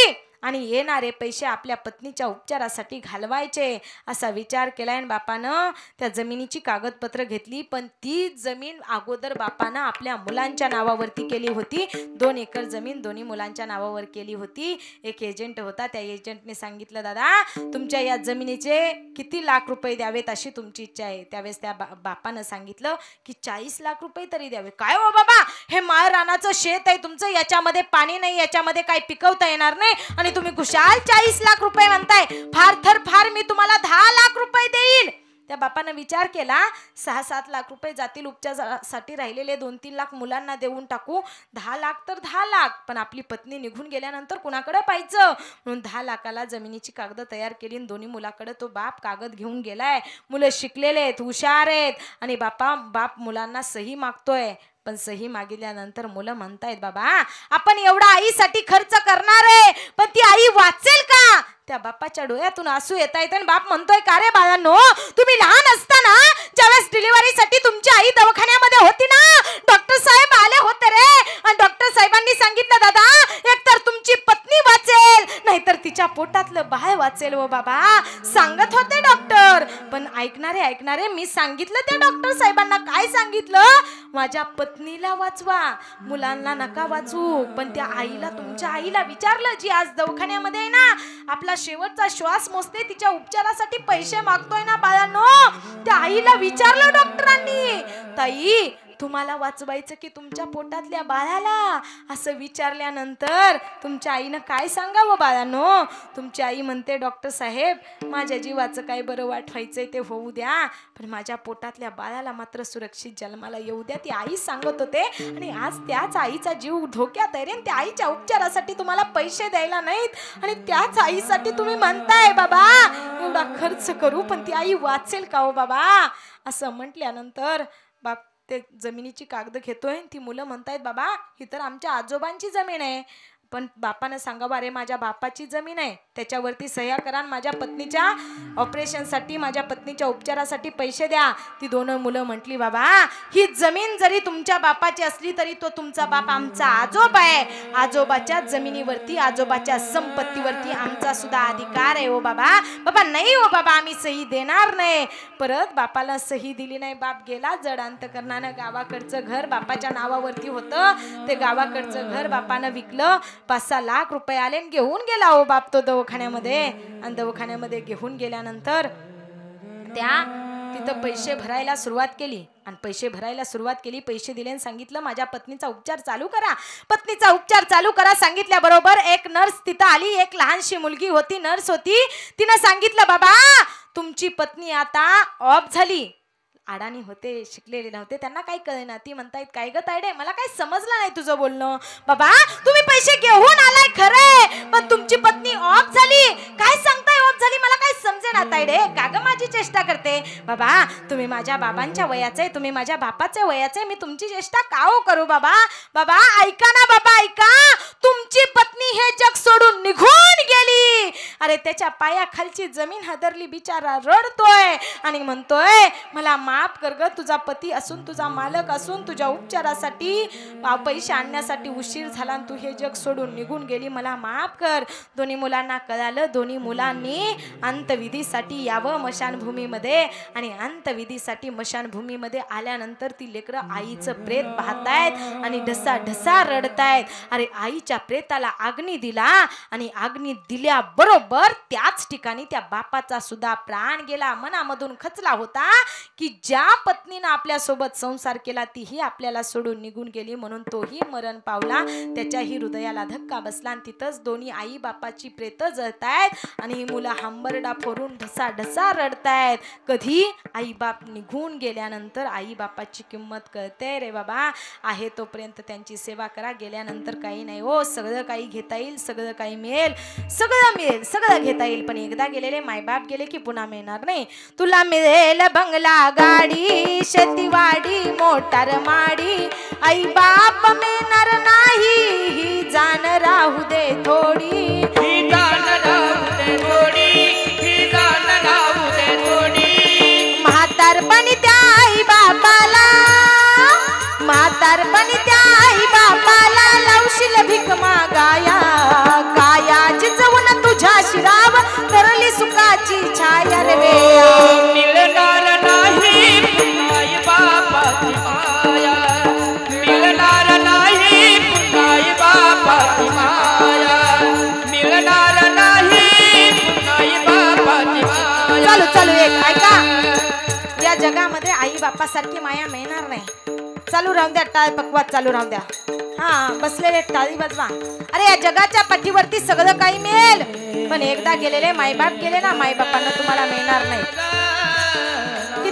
आणि येणारे पैसे आपल्या पत्नीच्या उपचारासाठी घालवायचे असा विचार केलाय. बापानं त्या जमिनीची कागदपत्र घेतली, पण ती जमीन अगोदर बापानं आपल्या मुलांच्या नावावरती केली होती. 2 एकर जमीन दोन्ही मुलांच्या नावावर केली होती. एक एजंट होता, त्या एजंटने सांगितलं दादा तुमच्या या जमिनीचे किती लाख रुपये द्यावेत अशी तुमची इच्छा आहे? त्यावेळेस त्या बापानं सांगितलं की 40 लाख रुपये तरी द्यावे. काय हो बाबा हे माळ रानाचं शेत आहे तुमचं, याच्यामध्ये पाणी नाही, याच्यामध्ये काही पिकवता येणार नाही आणि तुम्ही खुशाल 40 लाख रुपये म्हणताय, फार तर फार मी तुम्हाला 10 लाख रुपये देईल. त्या बापानं विचार केला 6-7 लाख रुपये जातील उपचारासाठी, राहिलेले 2-3 लाख मुलांना देऊन टाकू, 10 लाख तर 10 लाख, पण आपली पत्नी निघून गेल्यानंतर कुणाकडे पाहायचं, म्हणून 10 लाखाला जमिनीची कागद तयार केली. दोन्ही मुलाकडे तो बाप कागद घेऊन गेलाय. मुलं शिकलेले आहेत, हुशार आहेत, आणि बाप मुलांना सही मागतोय. पण सही मागितल्यानंतर मुलं म्हणतायत, बाबा आपण एवढा आईसाठी खर्च करणार आहे, पण ती आई वाचेल का? त्या बापाच्या डोळ्यातून आसू येत आहेत आणि बाप म्हणतोय, का रे बाळांनो, तुम्ही लहान असताना ज्यावेळेस डिलिव्हरीसाठी तुमची आई दवाखान्यामध्ये होती ना, डॉक्टर साहेब आले होते रे, आणि डॉक्टर साहेबांनी सांगितलं, दादा एकतर तुमची पत्नी वाचेल, नाहीतर तिच्या पोटातलं बाळ वाचेल. व बाबा सांगत होते डॉक्टर, पण ऐकणारे मी सांगितलं त्या डॉक्टर साहेबांना, काय सांगितलं, माझ्या पत्नीला वाचवा, मुलांना नका वाचू. पण त्या आईला, तुमच्या आईला विचारलं, जी आज दवाखान्यामध्ये आहे ना, आपला शेवटचा श्वास मोजते, तिच्या उपचारासाठी पैसे मागतोय ना बाळांनो, त्या आईला विचारलं डॉक्टरांनी, ताई तुम्हाला वाचवायचं की तुमच्या पोटातल्या बाळाला? असं विचारल्यानंतर तुमच्या आईनं काय सांगावं बाळांनो? तुमची आई म्हणते, डॉक्टर साहेब माझ्या जीवाचं काय बरं वाटवायचंय ते होऊ द्या, पण माझ्या पोटातल्या बाळाला मात्र सुरक्षित जन्माला येऊ द्या. ती आई सांगत होते, आणि आज त्याच आईचा जीव धोक्यात आहे रे. त्या आईच्या उपचारासाठी तुम्हाला पैसे द्यायला नाहीत, आणि त्याच आईसाठी तुम्ही म्हणताय बाबा एवढा खर्च करू, पण ती आई वाचेल का हो बाबा? असं म्हटल्यानंतर बाप ते जमिनीची कागद घेतोय. ती मुलं म्हणतायत, बाबा ही तर आमच्या आजोबांची जमीन आहे. पण बापानं सांगावं, अरे माझ्या बापाची जमीन आहे, त्याच्यावरती सह्या करा, माझ्या पत्नीच्या ऑपरेशनसाठी, माझ्या पत्नीच्या उपचारासाठी पैसे द्या. ती दोन मुलं म्हटली, बाबा ही जमीन जरी तुमच्या बापाची असली तरी तो तुमचा बाप आमचा आजोबा आहे. आजोबाच्या जमिनीवरती, आजोबाच्या संपत्तीवरती आमचा सुद्धा अधिकार आहे. ओ बाबा, बाबा नाही हो बाबा, आम्ही सही देणार नाही. परत बापाला सही दिली नाही. बाप गेला जड अंतकरणानं. गावाकडचं घर बापाच्या नावावरती होतं, ते गावाकडचं घर बापानं विकलं. 5-6 लाख रुपये आले, घेऊन गेला हो बाप तो दवाखान्यामध्ये. आणि दवाखान्यामध्ये घेऊन गेल्यानंतर तिथं पैसे भरायला सुरुवात केली. आणि पैसे भरायला सुरुवात केली, पैसे दिले आणि सांगितलं, माझ्या पत्नीचा उपचार चालू करा, पत्नीचा उपचार चालू करा. सांगितल्याबरोबर एक नर्स तिथं आली. एक लहानशी मुलगी होती, नर्स होती. तिनं सांगितलं, बाबा तुमची पत्नी आता ऑफ झाली. अडाणी होते, शिकलेले नव्हते, त्यांना काही कळेना. ती म्हणतायत, काय ग तायडे, मला काही समजलं नाही तुझं बोलणं. बाबा तुम्ही पैसे घेऊन आलाय खरे, पण तुमची पत्नी ऑफ झाली. काय सांगताय ऑफ झाली? मला काही समजेना तायडे. का ग माझी चेष्टा करते? बाबा तुम्ही माझ्या बाबांच्या वयाचे, तुम्ही माझ्या बापाच्या वयाचे, मी तुमची चेष्टा का हो करू? बाबा बाबा ऐका ना, बाबा ऐका, तुमची पत्नी हे जग सोडून निघून गेली. अरे त्याच्या पायाखालची जमीन हादरली, बिचारा रडतोय आणि म्हणतोय, मला माफ कर ग, तुझा पती असून, तुझा मालक असून, तुझ्या उपचारासाठी पैसे आणण्यासाठी उशीर झाला आणि तू हे जग सोडून निघून गेली, मला माफ कर. दोन्ही मुलांना कळालं. दोन्ही मुलांनी अंत्यविधीसाठी यावं मशानभूमीमध्ये. आणि अंत्यविधीसाठी मशानभूमीमध्ये आल्यानंतर ती लेकरं आईचं प्रेत पाहतायत आणि ढसा ढसा रडतायत. अरे आईच्या प्रेताला अग्नी दिला, आणि अग्नी दिल्याबरोबर त्याच ठिकाणी त्या बापाचा सुद्धा प्राण गेला. मनामधून खचला होता की ज्या पत्नीनं आपल्या सोबत संसार केला तीही आपल्याला सोडून निघून गेली, म्हणून तोही मरण पावला. त्याच्याही हृदयाला धक्का बसला. आणि तिथंच दोन्ही आई बापाची प्रेत जळतायत आणि ही मुलं हंबरडा फोडून ढसा ढसा रडतायत. कधी? आई बाप निघून गेल्यानंतर आई बापाची किंमत कळते रे बाबा. आहे तोपर्यंत त्यांची सेवा करा, गेल्यानंतर काही नाही हो. सगळं काही घेता येईल, सगळं काही मिळेल, सगळं मिळेल, सगळं घेता येईल, पण एकदा गेलेले मायबाप गेले की पुन्हा मिळणार नाही. तुला मिळेल बंगला, गाडी, शेतीवाडी, मोटार माडी, आई बाप मिळणार नाही, ही जाण राहू दे थोडी, ही जाण राहू दे थोडी, ही जाण राहू दे थोडी. म्हातारपणी त्या आई बापाला, म्हातारपणी त्या आई बापाला लावशील भीक मागाया. काया जिजवून तुझ्या शिराव करली सुखाची छाया रे. मिळणार नाही आई बापाची माया, मिळणार नाही आई बापाची माया, मिळणार नाही आई बापाची माया. चालू चालू एक ऐका, या जगामध्ये आई बापासारखी माया मिळणार नाही. चालू राहू द्या, टाळ पकवात चालू राहू द्या. हा बसलेले टाळी वाजवा. अरे या जगाच्या पाठीवरती सगळं काही मिळेल, पण एकदा गेलेले मायबाप गेले ना, मायबापांना तुम्हाला मिळणार नाही.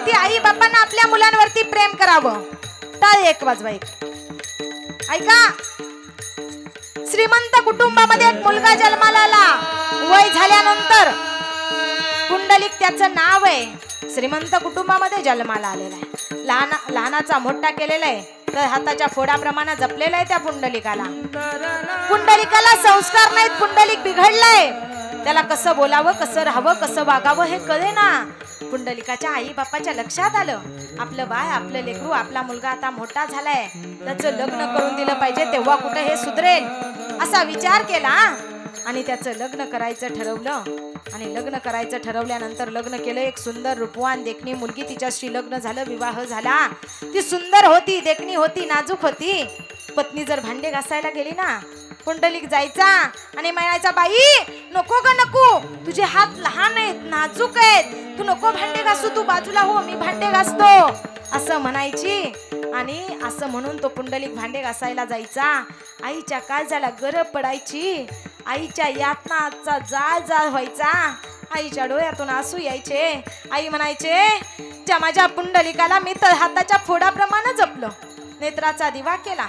किती आई बापांना आपल्या मुलांवरती प्रेम करावं. टाळ एक वाजवा एक. ऐका, श्रीमंत कुटुंबामध्ये एक मुलगा जन्माला आला. वय झाल्यानंतर पुंडलिक त्याचं नाव आहे. श्रीमंत कुटुंबामध्ये जन्माला आलेला आहे. लहानाचा मोठा केलेला आहे. तर हाताच्या फोडाप्रमाणे जपलेला आहे त्या पुंडलिकाला. पुंडलिकाला संस्कार नाहीत. पुंडलिक बिघडलाय. त्याला कसं बोलावं, कसं राहावं, कसं वागावं हे कळे ना. पुंडलिकाच्या आई बापाच्या लक्षात आलं, आपलं बाळ, आपलं लेकरू, आपला मुलगा आता मोठा झालाय, त्याचं लग्न करून दिलं पाहिजे, तेव्हा कुठे हे सुधरेल असा विचार केला आणि त्याचं लग्न करायचं ठरवलं. आणि लग्न करायचं ठरवल्यानंतर लग्न केलं. एक सुंदर रूपवान देखणी मुलगी, तिच्याशी लग्न झालं, विवाह झाला. ती सुंदर होती, देखणी होती, नाजूक होती. पत्नी जर भांडे घासायला गेली ना, पुंडलिक जायचा आणि म्हणायचा, बाई नको ग नको, तुझे हात लहान आहेत, नाजूक आहेत, तू नको भांडे घासू, तू बाजूला हो, मी भांडे घासतो असं म्हणायची. आणि असं म्हणून तो पुंडलिक भांडे घासायला जायचा. आईच्या काळजाला गरज पडायची. आईच्या यातनाचा जाळ व्हायचा. आईच्या डोळ्यातून आसू यायचे. आई म्हणायचे, त्या माझ्या पुंडलिकाला मी तर हाताच्या फोडाप्रमाणे जपलं, नेत्राचा दिवा केला,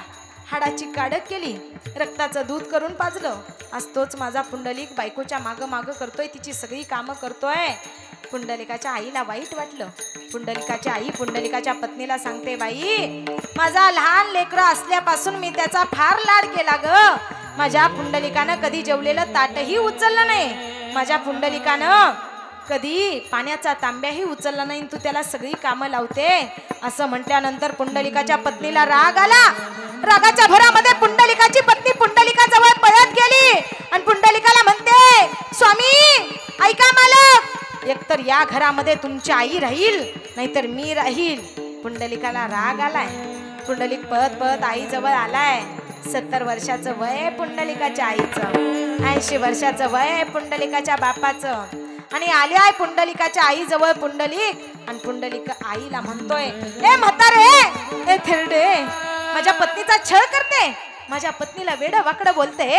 हाडाची काडक केली, रक्ताचं दूध करून पाजलं. आज तोच माझा पुंडलिक बायकोच्या मागं मागं करतोय, तिची सगळी कामं करतोय. पुंडलिकाच्या आईला वाईट वाटलं. पुंडलिकाची आई पुंडलिकाच्या पत्नीला सांगते, बाई माझा लहान लेकरं असल्यापासून मी त्याचा फार लाड केला ग. माझ्या पुंडलिकानं कधी जेवलेलं ताटही उचललं नाही. माझ्या पुंडलिकानं कधी पाण्याचा तांब्याही उचलला नाही. तू त्याला सगळी कामं लावते असं म्हटल्यानंतर पुंडलिकाच्या पत्नीला राग आला. रागाच्या भरामध्ये पुंडलिकाची पत्नी पुंडलिकाजवळ पळत गेली आणि पुंडलिकाला म्हणते, स्वामी ऐका मालक, एकतर या घरामध्ये तुमची आई राहील, नाहीतर मी राहील. पुंडलिकाला राग आलाय. पुंडलिक पळत पळत आईजवळ आलाय. 70 वर्षाचं वय आहे पुंडलिकाच्या आईचं, 80 वर्षाचं वय आहे पुंडलिकाच्या बापाचं. आणि आले आहे पुंडलिकाच्या आई जवळ पुंडलिक. आणि पुंडलिक आईला म्हणतोय, ए म्हातारे, ए थेरडे, माझ्या पत्नीचा छळ करते, माझ्या पत्नीला वेड वाकड बोलते,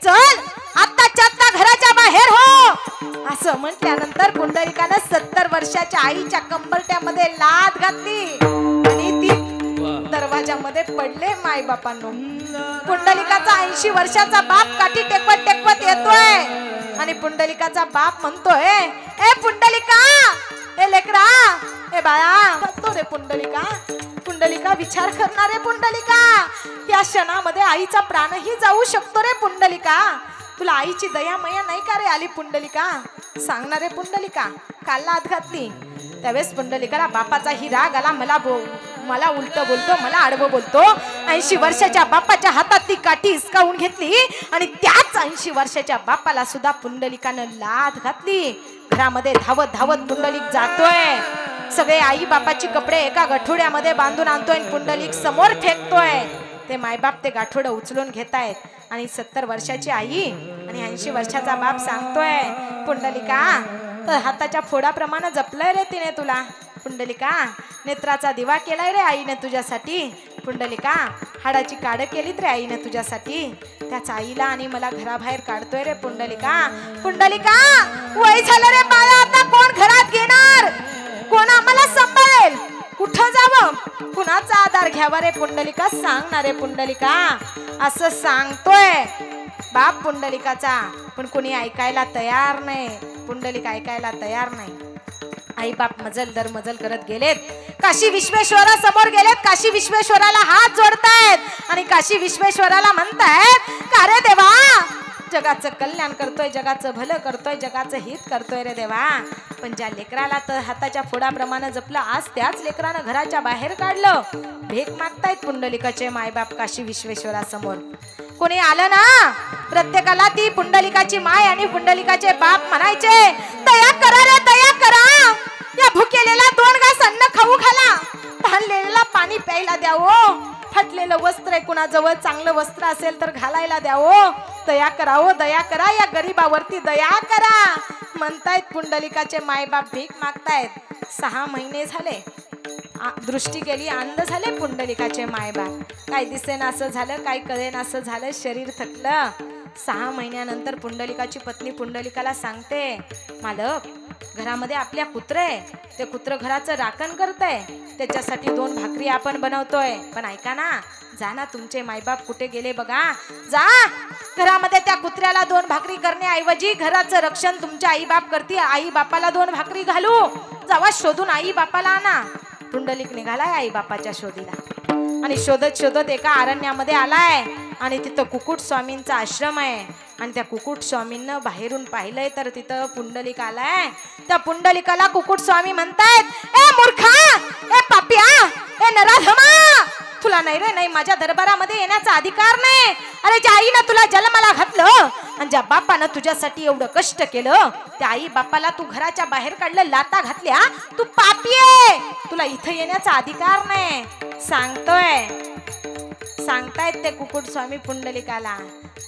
चल आत्ताच्या आत्ता घराच्या बाहेर हो असं म्हटल्यानंतर पुंडलिकानं 70 वर्षाच्या आईच्या कंबरट्यामध्ये लाथ घातली आणि ती दरवाजामध्ये पडले. माय बापांनो, पुंडलिकाचा 80 वर्षाचा बाप काठी टेकवत टेकवत येतोय आणि पुंडलिकाचा बाप म्हणतोय, ए पुंडलिका, ए लेकरा, ए बाळा, तो रे पुंडलिका. पुंडलिका विचार करणारे पुंडलिका, या क्षणामध्ये आईचा प्राणही जाऊ शकतो रे पुंडलिका. तुला आईची दया मया नाही का रे आली पुंडलिका? सांगणारे पुंडलिका. काल लाथ घातली त्यावेळेस पुंडलिकाला बापाचा ही राग आला. मला उलट बोलतो, मला आडवं बोलतो. 80 वर्षाच्या बापाच्या हातात ती काठी हिसकावून घेतली आणि त्याच 80 वर्षाच्या बापाला सुद्धा पुंडलिकानं लाथ घातली. घरामध्ये धावत धावत पुंडलिक जातोय. सगळे आई बापाची कपडे एका गठोड्यामध्ये बांधून आणतोय. पुंडलिक समोर फेकतोय. ते मायबाप ते गाठोडं उचलून घेतायत आणि 70 वर्षाची आई आणि 80 वर्षाचा बाप सांगतोय, पुंडलिका तर हाताच्या फोडाप्रमाणे जपलंय रे तिने तुला. पुंडलिका नेत्राचा दिवा केलाय रे आईने तुझ्यासाठी. पुंडलिका हाडाची काड केलीत रे आईने तुझ्यासाठी. त्याच आईला आणि मला घराबाहेर काढतोय रे पुंडलिका. पुंडलिका वय झालं रे बाळा, आता कोण घरात घेणार, कोण आम्हाला सांभाळेल, कुठं जावं, कुणाचा आधार घ्यावा रे पुंडलिका, सांग ना रे पुंडलिका असं सांगतोय बाप पुंडलिकाचा. पण कोणी ऐकायला तयार नाही. पुंडलिक ऐकायला तयार नाही. आई बाप मजल दर मजल करत गेलेत. काशी विश्वेश्वरा समोर गेलेत. काशी विश्वेश्वराला हात जोडतायत आणि काशी विश्वेश्वराला म्हणतायत, का रे देवा, जगाचं कल्याण करतोय, जगाचं भलं करतोय, जगाचं हित करतोय रे देवा. पण ज्या लेकराला तर हाताच्या फोडाप्रमाणे जपलं, आज त्याच लेकरानं घराच्या बाहेर काढलं. भीक मागतायत पुंडलिकाचे मायबाप काशी विश्वेश्वरा समोर. कोणी आलं ना, प्रत्येकाला ती पुंडलिकाची माय आणि पुंडलिकाचे बाप म्हणायचे, दया करा रे, दया करा, या भुकेलेला 2 घास अन्न खाऊ घाला, तहानलेला पाणी प्यायला द्यावं, फाटलेलं वस्त्र आहे कुणाजवळ चांगलं वस्त्र असेल तर घालायला द्यावं, दया करा हो, दया करा, या गरीबावरती दया करा म्हणतायत पुंडलिकाचे मायबाप. भीक मागतायत. 6 महिने झाले, दृष्टी गेली, अंध झाले पुंडलिकाचे मायबाप. काय दिसेन असं झालं, काय कळेन असं झालं, शरीर थकलं. 6 महिन्यानंतर पुंडलिकाची पत्नी पुंडलिकाला सांगते, मालक घरामध्ये आपल्या कुत्रे आहे, ते कुत्र घराचं राखण करतंय, त्याच्यासाठी 2 भाकरी आपण बनवतोय. पण ऐका ना, जा ना, तुमचे मायबाप कुठे गेले बघा, जा घरामध्ये त्या कुत्र्याला 2 भाकरी करण्याऐवजी घराचं रक्षण तुमच्या आई बाप करते, आई बापाला 2 भाकरी घालू, जावा शोधून आई बापाला आणा. पुंडलिक निघालाय आई बापाच्या शोधीला आणि शोधत शोधत एका अरण्यामध्ये आलाय आणि तिथं कुकुट स्वामींचा आश्रम आहे. आणि त्या कुकुट स्वामींना बाहेरून पाहिलंय तर तिथं पुंडलिक आलाय. त्या पुंडलिकाला कुकुट स्वामी म्हणतायत, ए मूर्खा, ए पापिया, ए नराधमा, तुला नाही रे नाही, माझ्या दरबारामध्ये येण्याचा अधिकार नाही. अरे ज्या आईनं तुला जन्माला घातलं आणि ज्या बापानं तुझ्यासाठी एवढं कष्ट केलं, त्या आई बापाला तू घराच्या बाहेर काढलं, लाता घातल्या, तू पापी आहे, तुला इथं येण्याचा अधिकार नाही. सांगतायत ते कुकुट स्वामी पुंडलिकाला.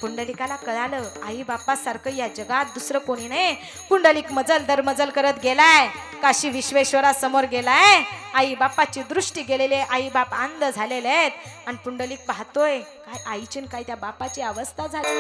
पुंडलिकाला कळालं आई बापासारखं या जगात दुसरं कोणी नाही. पुंडलिक मजल दर मजल करत गेलाय, काशी विश्वेश्वरा समोर गेलाय. आई बापाची दृष्टी गेलेले, आई बाप अंध झालेले आहेत. आणि पुंडलिक पाहतोय काय आईची काय त्या बापाची अवस्था झाली.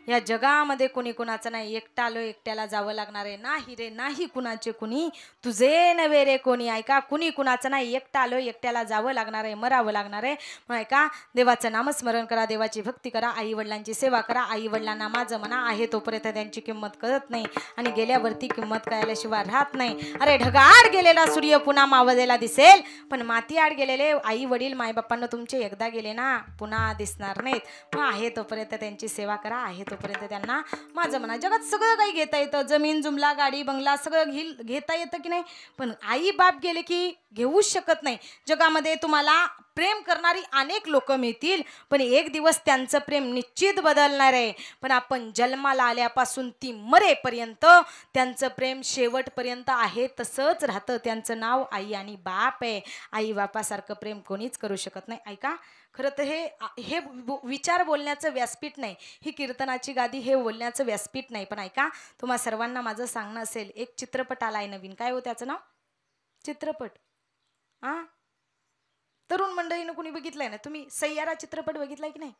या जगामध्ये कोणी कुणाचं नाही, एकटा आलो एकट्याला जावं लागणार आहे. नाही रे नाही, कुणाचे कुणी तुझे नव्हे रे कोणी. ऐका, कुणी कुणाचं नाही, एकटा आलो एकट्याला जावं लागणार आहे, मरावं लागणार आहे. मग ऐका, देवाचं नामस्मरण करा, देवाची भक्ती करा, आई वडिलांची सेवा करा. आई वडिलांना माझं म्हणा, आहे तोपर्यंत त्यांची किंमत कळत नाही आणि गेल्यावरती किंमत कळल्याशिवाय राहत नाही. अरे ढगाआड गेलेला सूर्य पुन्हा मावळलेला दिसेल, पण माती आड गेलेले आई वडील मायबापांना तुमचे एकदा गेले ना पुन्हा दिसणार नाहीत. मग आहे तोपर्यंत त्यांची सेवा करा, आहे तोपर्यंत त्यांना माझं म्हणा. जगात सगळं काही घेता येतं, जमीन जुमला गाडी बंगला सगळं घेता येतं की नाही, पण आई बाप गेले की घेऊच शकत नाही. जगामध्ये तुम्हाला प्रेम करणारी अनेक लोक मिळतील, पण एक दिवस त्यांचं प्रेम निश्चित बदलणार आहे. पण आपण जन्माला आल्यापासून ती मरेपर्यंत त्यांचं प्रेम शेवटपर्यंत आहे तसंच राहतं. त्यांचं नाव आई आणि बाप आहे. आई बापासारखं प्रेम कोणीच करू शकत नाही. ऐका, खरं तर हे विचार बोलण्याचं व्यासपीठ नाही, ही कीर्तनाची गादी हे बोलण्याचं व्यासपीठ नाही. पण ऐका, तुम्हा सर्वांना माझं सांगणं असेल, एक चित्रपट आलाय नवीन. काय हो त्याचं नाव? चित्रपट तरुण मंडळीनं कुणी बघितलंय ना? तुम्ही सय्यारा चित्रपट बघितलाय की नाही?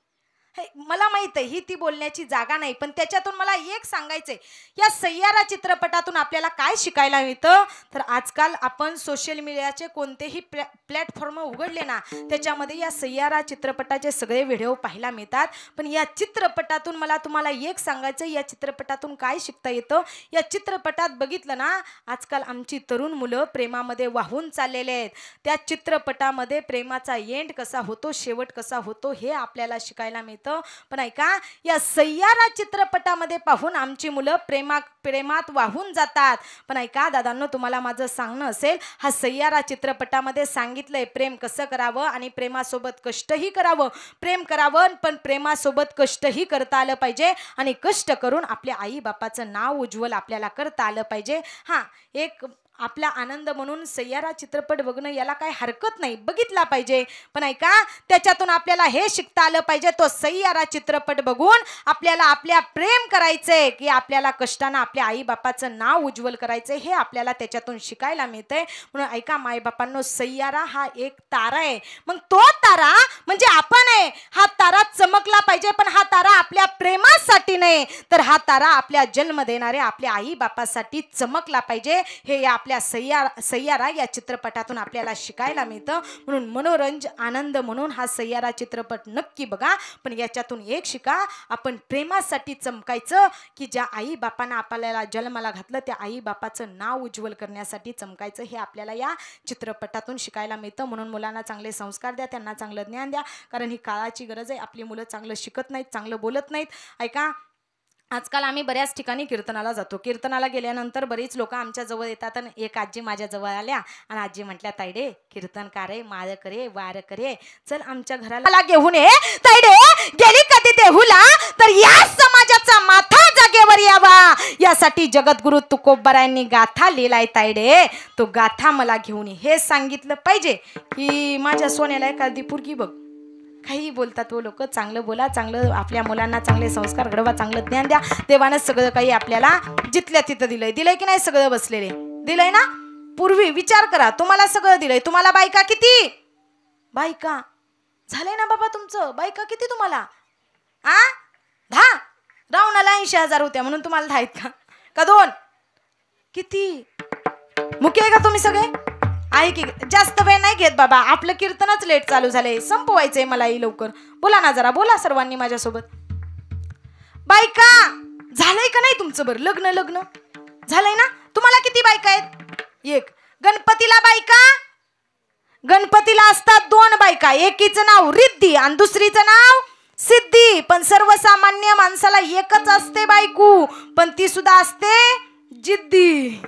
हे मला माहित आहे ही ती बोलण्याची जागा नाही, पण त्याच्यातून मला एक सांगायचंय, या सय्यारा चित्रपटातून आपल्याला काय शिकायला मिळतं. तर आजकाल आपण सोशल मीडियाचे कोणतेही प्लॅटफॉर्म उघडले ना, त्याच्यामध्ये या सय्यारा चित्रपटाचे सगळे व्हिडिओ पाहायला मिळतात. पण या चित्रपटातून मला तुम्हाला एक सांगायचं, या चित्रपटातून काय शिकता येतं. या चित्रपटात बघितलं ना, आजकाल आमची तरुण मुलं प्रेमामध्ये वाहून चाललेले आहेत. त्या चित्रपटामध्ये प्रेमाचा एंड कसा होतो, शेवट कसा होतो, हे आपल्याला शिकायला मिळतं. पण ऐका, या सय्यारा चित्रपटामध्ये पाहून आमची मुलं प्रेमात वाहून जातात. पण ऐका दादांनो, तुम्हाला माझं सांगणं असेल, हा सय्यारा चित्रपटामध्ये सांगितलंय प्रेम कसं करावं आणि प्रेमासोबत कष्टही करावं. प्रेम करावं पण प्रेमासोबत कष्टही करता आलं पाहिजे आणि कष्ट करून आपल्या आई बापाचं नाव उज्ज्वल आपल्याला करता आलं पाहिजे. एक आपला आनंद म्हणून सय्यारा चित्रपट बघणं याला काही हरकत नाही, बघितला पाहिजे. पण ऐका, त्याच्यातून आपल्याला हे शिकता आलं पाहिजे, तो सय्यारा चित्रपट बघून आपल्याला आपल्या प्रेम करायचंय की आपल्याला कष्टानं आपल्या आई बापाचं नाव उज्ज्वल करायचंय, हे आपल्याला त्याच्यातून शिकायला मिळतंय. म्हणून ऐका मायबापांनो, सय्यारा हा एक तारा आहे. मग तो तारा म्हणजे आपण आहे. हा तारा चमकला पाहिजे, पण हा तारा आपल्या प्रेमासाठी नाही, तर हा तारा आपल्या जन्म देणारे आपल्या आई बापासाठी चमकला पाहिजे. हे या आपल्या सय्यारा या चित्रपटातून आपल्याला शिकायला मिळतं. म्हणून मनोरंजन आनंद म्हणून हा सय्यारा चित्रपट नक्की बघा. पण याच्यातून एक शिका, आपण प्रेमासाठी चमकायचं, की ज्या आई बापानं आपल्याला जन्माला घातलं त्या आई बापाचं नाव उज्ज्वल करण्यासाठी चमकायचं, हे आपल्याला या चित्रपटातून शिकायला मिळतं. म्हणून मुलांना चांगले संस्कार द्या, त्यांना चांगलं ज्ञान द्या, कारण ही काळाची गरज आहे. आपली मुलं चांगलं शिकत नाहीत, चांगलं बोलत नाहीत. ऐका, आजकाल आम्ही बऱ्याच ठिकाणी कीर्तनाला जातो. कीर्तनाला गेल्यानंतर बरीच लोक आमच्या जवळ येतात. आणि एक आजी माझ्या जवळ आल्या आणि आजी म्हटल्या, तायडे कीर्तनकार आहे, माळ करे वार करे, चल आमच्या घराला घेऊन ये. तायडे गेली कधी देहूला तर या समाजाचा माथा जागेवर यावा, यासाठी जगद्गुरु तुकोबरायांनी गाथा लिहिलाय. तायडे तो गाथा मला घेऊन ये. हे सांगितलं पाहिजे की माझ्या सोन्याला एखादी पुरगी बघ. काही बोलतात वो लोक. चांगलं बोला, चांगलं आपल्या मुलांना चांगले संस्कार घडवा, चांगलं ज्ञान द्या. देवानं सगळं काही आपल्याला जिथल्या तिथं दिलंय की नाही? सगळं बसलेले दिलंय ना. पूर्वी विचार करा, तुम्हाला सगळं दिलंय. तुम्हाला बायका किती? बायका झालंय ना बाबा तुमचं? बायका किती तुम्हाला? 10. रावणाला 80,000 होत्या म्हणून तुम्हाला 10 आहेत का 2? किती मुके आहे का तुम्ही सगळे? आहे की? जास्त वेळ नाही घेत बाबा, आपलं कीर्तनच लेट चालू झालंय, संपवायचंय मलाही लवकर. बोला ना जरा, बोला सर्वांनी माझ्यासोबत. बायका झालंय का नाही तुमचं? बरं लग्न झालंय ना? तुम्हाला किती बायका आहेत? 1. गणपतीला बायका? गणपतीला असतात 2 बायका. एकीचं नाव रिद्धी आणि दुसरीचं नाव सिद्धी. पण सर्वसामान्य माणसाला एकच असते बायको, पण ती सुद्धा असते जिद्दी.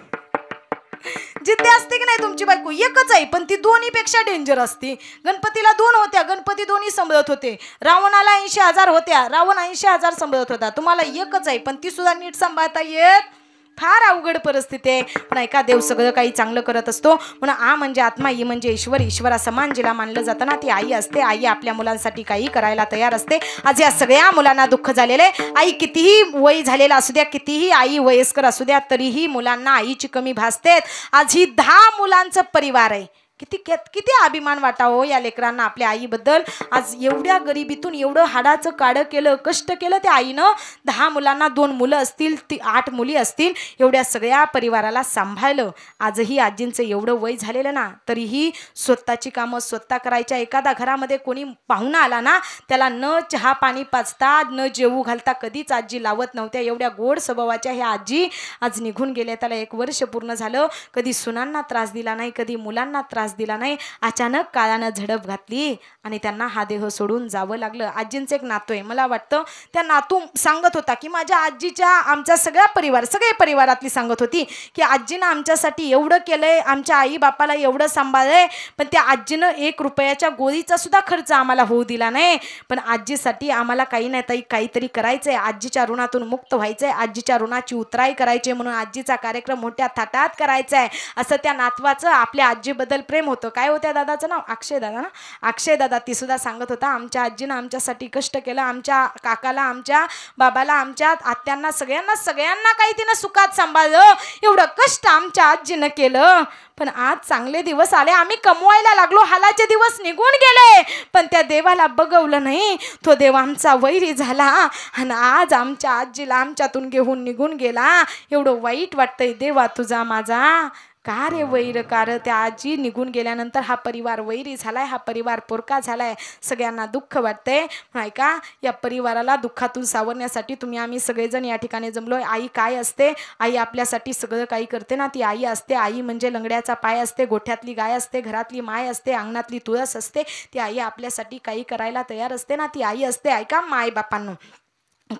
जिद्दी असते की नाही तुमची बायको? एकच आहे, पण ती 2 पेक्षा डेंजर असते. गणपतीला 2 होत्या, गणपती 2 सांभाळत होते. रावणाला 80,000 होत्या, रावण 80,000 सांभाळत होता. तुम्हाला एकच आहे, पण ती सुद्धा नीट सांभाळता येत. फार अवघड परिस्थिती आहे. पण ऐका, देव सगळं काही चांगलं करत असतो. म्हणून आ म्हणजे आत्मा, ई म्हणजे ईश्वर. ईश्वरा समान जिला मानलं जातं ना, ती आई असते. आई आपल्या मुलांसाठी काही करायला तयार असते. आज या सगळ्या मुलांना दुःख झालेले. आई कितीही वय झालेला असू द्या, कितीही आई वयस्कर असू द्या, तरीही मुलांना आईची कमी भासते. आज ही 10 मुलांचं परिवार आहे. किती अभिमान वाटावं या लेकरांना आपल्या आईबद्दल. आज एवढ्या गरिबीतून एवढं हाडाचं काढं केलं, कष्ट केलं त्या आईनं. 10 मुलांना 2 मुलं असतील, 8 मुली असतील, एवढ्या सगळ्या परिवाराला सांभाळलं. आजही आजींचं एवढं वय झालेलं ना, तरीही स्वतःची कामं स्वतः करायच्या. एखादा घरामध्ये कोणी पाहुणा आला ना, त्याला न चहा पाणी पाजता, न जेवू घालता कधीच आजी लावत नव्हत्या. एवढ्या गोड स्वभावाच्या ह्या आजी आज निघून गेल्या. त्याला 1 वर्ष पूर्ण झालं. कधी सुनांना त्रास दिला नाही, कधी मुलांना त्रास दिला नाही. अचानक काळानं झडप घातली आणि त्यांना हा देह सोडून जावं लागलं. आजींचं एक नातू आहे. मला वाटतं त्या नातू सांगत होता की माझ्या आजीच्या, आमच्या सगळे परिवारातली सांगत होती की आजीनं आमच्यासाठी एवढं केलंय, आमच्या आई बापाला एवढं सांभाळलंय, पण त्या आजीनं 1 रुपयाच्या गोळीचा सुद्धा खर्च आम्हाला होऊ दिला नाही. पण आजीसाठी आम्हाला काही नाही ताई, काहीतरी करायचंय. आजीच्या ऋणातून मुक्त व्हायचंय, आजीच्या ऋणाची उतराई करायची, म्हणून आजीचा कार्यक्रम मोठ्या थाटात करायचा आहे. असं त्या नातवाचं आपल्या आजीबद्दल प्रेम होतं. काय होत्या दादाचं नाव? अक्षय दादा ना. अक्षय दादा ती सुद्धा सांगत होता, आमच्या आजीनं आमच्यासाठी कष्ट केलं. आमच्या काकाला, आमच्या बाबाला, आमच्या आत्यांना, सगळ्यांना काही तिनं सुखात सांभाळलं. एवढं कष्ट आमच्या आजीनं केलं. पण आज चांगले दिवस आले, आम्ही कमवायला लागलो, हालाचे दिवस निघून गेले, पण त्या देवाला बघवलं नाही. तो देव आमचा वैरी झाला आणि आज आमच्या आजीला आमच्यातून घेऊन निघून गेला. एवढं वाईट वाटतंय देवा तुझा माझा. का रे वैर, कार त्या आजी निघून गेल्यानंतर हा परिवार वैरी झालाय, हा परिवार पोरका झालाय. सगळ्यांना दुःख वाटतंय. ऐका, या परिवाराला दुःखातून सावरण्यासाठी तुम्ही आम्ही सगळेजण या ठिकाणी जमलोय. आई काय असते? आई आपल्यासाठी सगळं काही करते ना, ती आई असते. आई म्हणजे लंगड्याचा पाय असते, गोठ्यातली गाय असते, घरातली माय असते, अंगणातली तुळस असते. ती आई आपल्यासाठी काही करायला तयार असते ना, ती आई असते. ऐका माय बापांनो,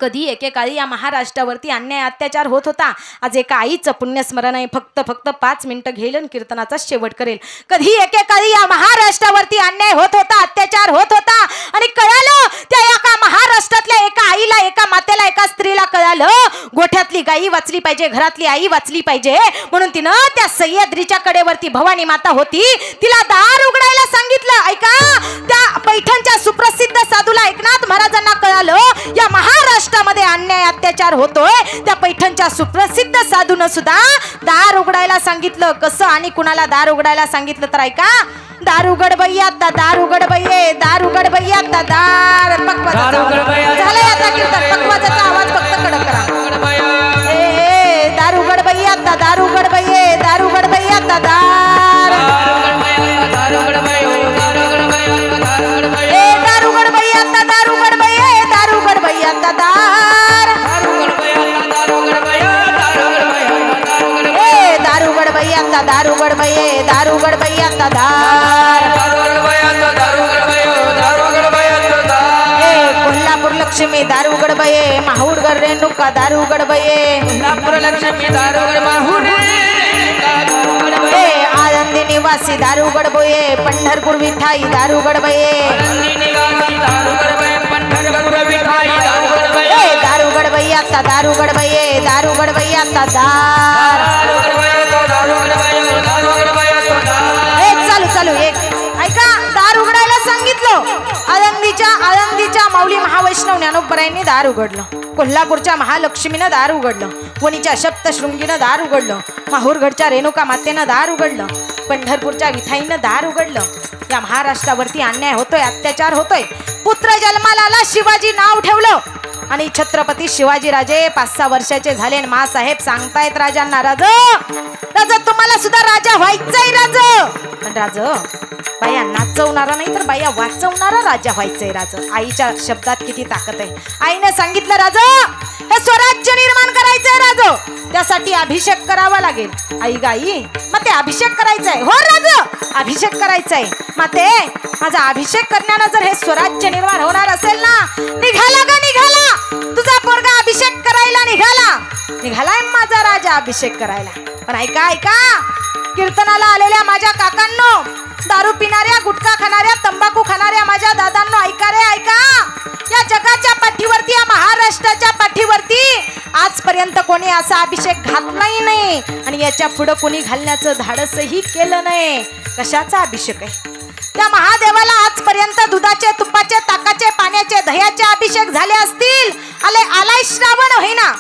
कधी एकेकाळी या महाराष्ट्रावरती अन्याय अत्याचार होत होता. आज एका आईचं पुण्यस्मरण आहे. फक्त 5 मिनिटं घेईल आणि कीर्तनाचा शेवट करेल. कधी एकेकाळी या महाराष्ट्रावरती अन्याय होत होता, अत्याचार होत होता आणि कळालं त्या एका महाराष्ट्रातल्या एका आईला, एका मातेला, एका स्त्रीला कळालं गोठ्यातली गाई वाचली पाहिजे, घरातली आई वाचली पाहिजे. म्हणून तिनं त्या सह्याद्रीच्या कडेवरती भवानी माता होती, तिला दार उघडायला सांगितलं. ऐका, त्या पैठणच्या सुप्रसिद्ध साधूला एकनाथ महाराजांना कळालं या महाराष्ट्रामध्ये अन्याय अत्याचार होतोय. त्या पैठणच्या सुप्रसिद्ध साधून सुद्धा दार उघडायला सांगितलं. कसं आणि कुणाला दार उघडायला सांगितलं तर ऐका, दार उघड बैया, दार उघड बैये, दार उघड बैया, दार पकवाचा झालंय आता कीर्तन. पकवाचा आवाज फक्त कडक करा. दार उघड बैया, दार उघड बैये, दार उघड बैया, दारू गडबैयाचा दार कोल्हापूर लक्ष्मी दारू गडबये माहूर गर रेणुका दारू गडबये कोल्हापूर लक्ष्मी दारुगड माहुर आनंदी निवासी दारू गडबये पंढरपूर विठाई दारू गडबये दारू गडबैयाचा दारू गडबैयाचा दार चालू चालू एक ऐका दार उघडायला सांगितलं आळंदीच्या माऊली महावैष्णव ज्ञानोबरायांनी दार उघडलं कोल्हापूरच्या महालक्ष्मीनं दार उघडलं वणीच्या सप्तशृंगीनं दार उघडलं माहूरगडच्या रेणुका मातेनं दार उघडलं पंढरपूरच्या विठाईनं दार उघडलं या महाराष्ट्रावरती अन्याय होतोय अत्याचार होतोय पुत्र जन्माला आला शिवाजी नाव ठेवलं आणि छत्रपती शिवाजी राजे 5-6 वर्षाचे झाले मासाहेब सांगतायत राजांना राजा तुम्हाला सुद्धा राजा व्हायचंय पण बाया नाचवणारा नाही तर बाया वाचवणारा राजा व्हायचंय आईच्या शब्दात किती ताकद आहे आईने सांगितलं हे स्वराज्य निर्माण करायचंय त्यासाठी अभिषेक करावा लागेल आई गाई मग ते अभिषेक करायचंय हो अभिषेक करायचंय मग ते माझा अभिषेक करण्यानं जर हे स्वराज्य निर्माण होणार असेल ना निघाला तुझा पोरगा अभिषेक करायला निघालाय माझा राजा अभिषेक करायला पण ऐका कीर्तनाला आलेल्या माझ्या काकांनो दारू पिणाऱ्या गुटखा खाणाऱ्या तंबाखू खाणाऱ्या माझ्या दादांनो ऐका या जगाच्या पाठीवरती या महाराष्ट्राच्या पाठीवरती आजपर्यंत कोणी असा अभिषेक घातलाही नाही आणि याच्या पुढे कोणी घालण्याचं धाडसही केलं नाही कशाचा अभिषेक आहे त्या महादेवाला आजपर्यंत दुधाचे तुपाचे ताकाचे पाण्याचे दह्याचे अभिषेक झाले असतील आलाय श्रावण महिना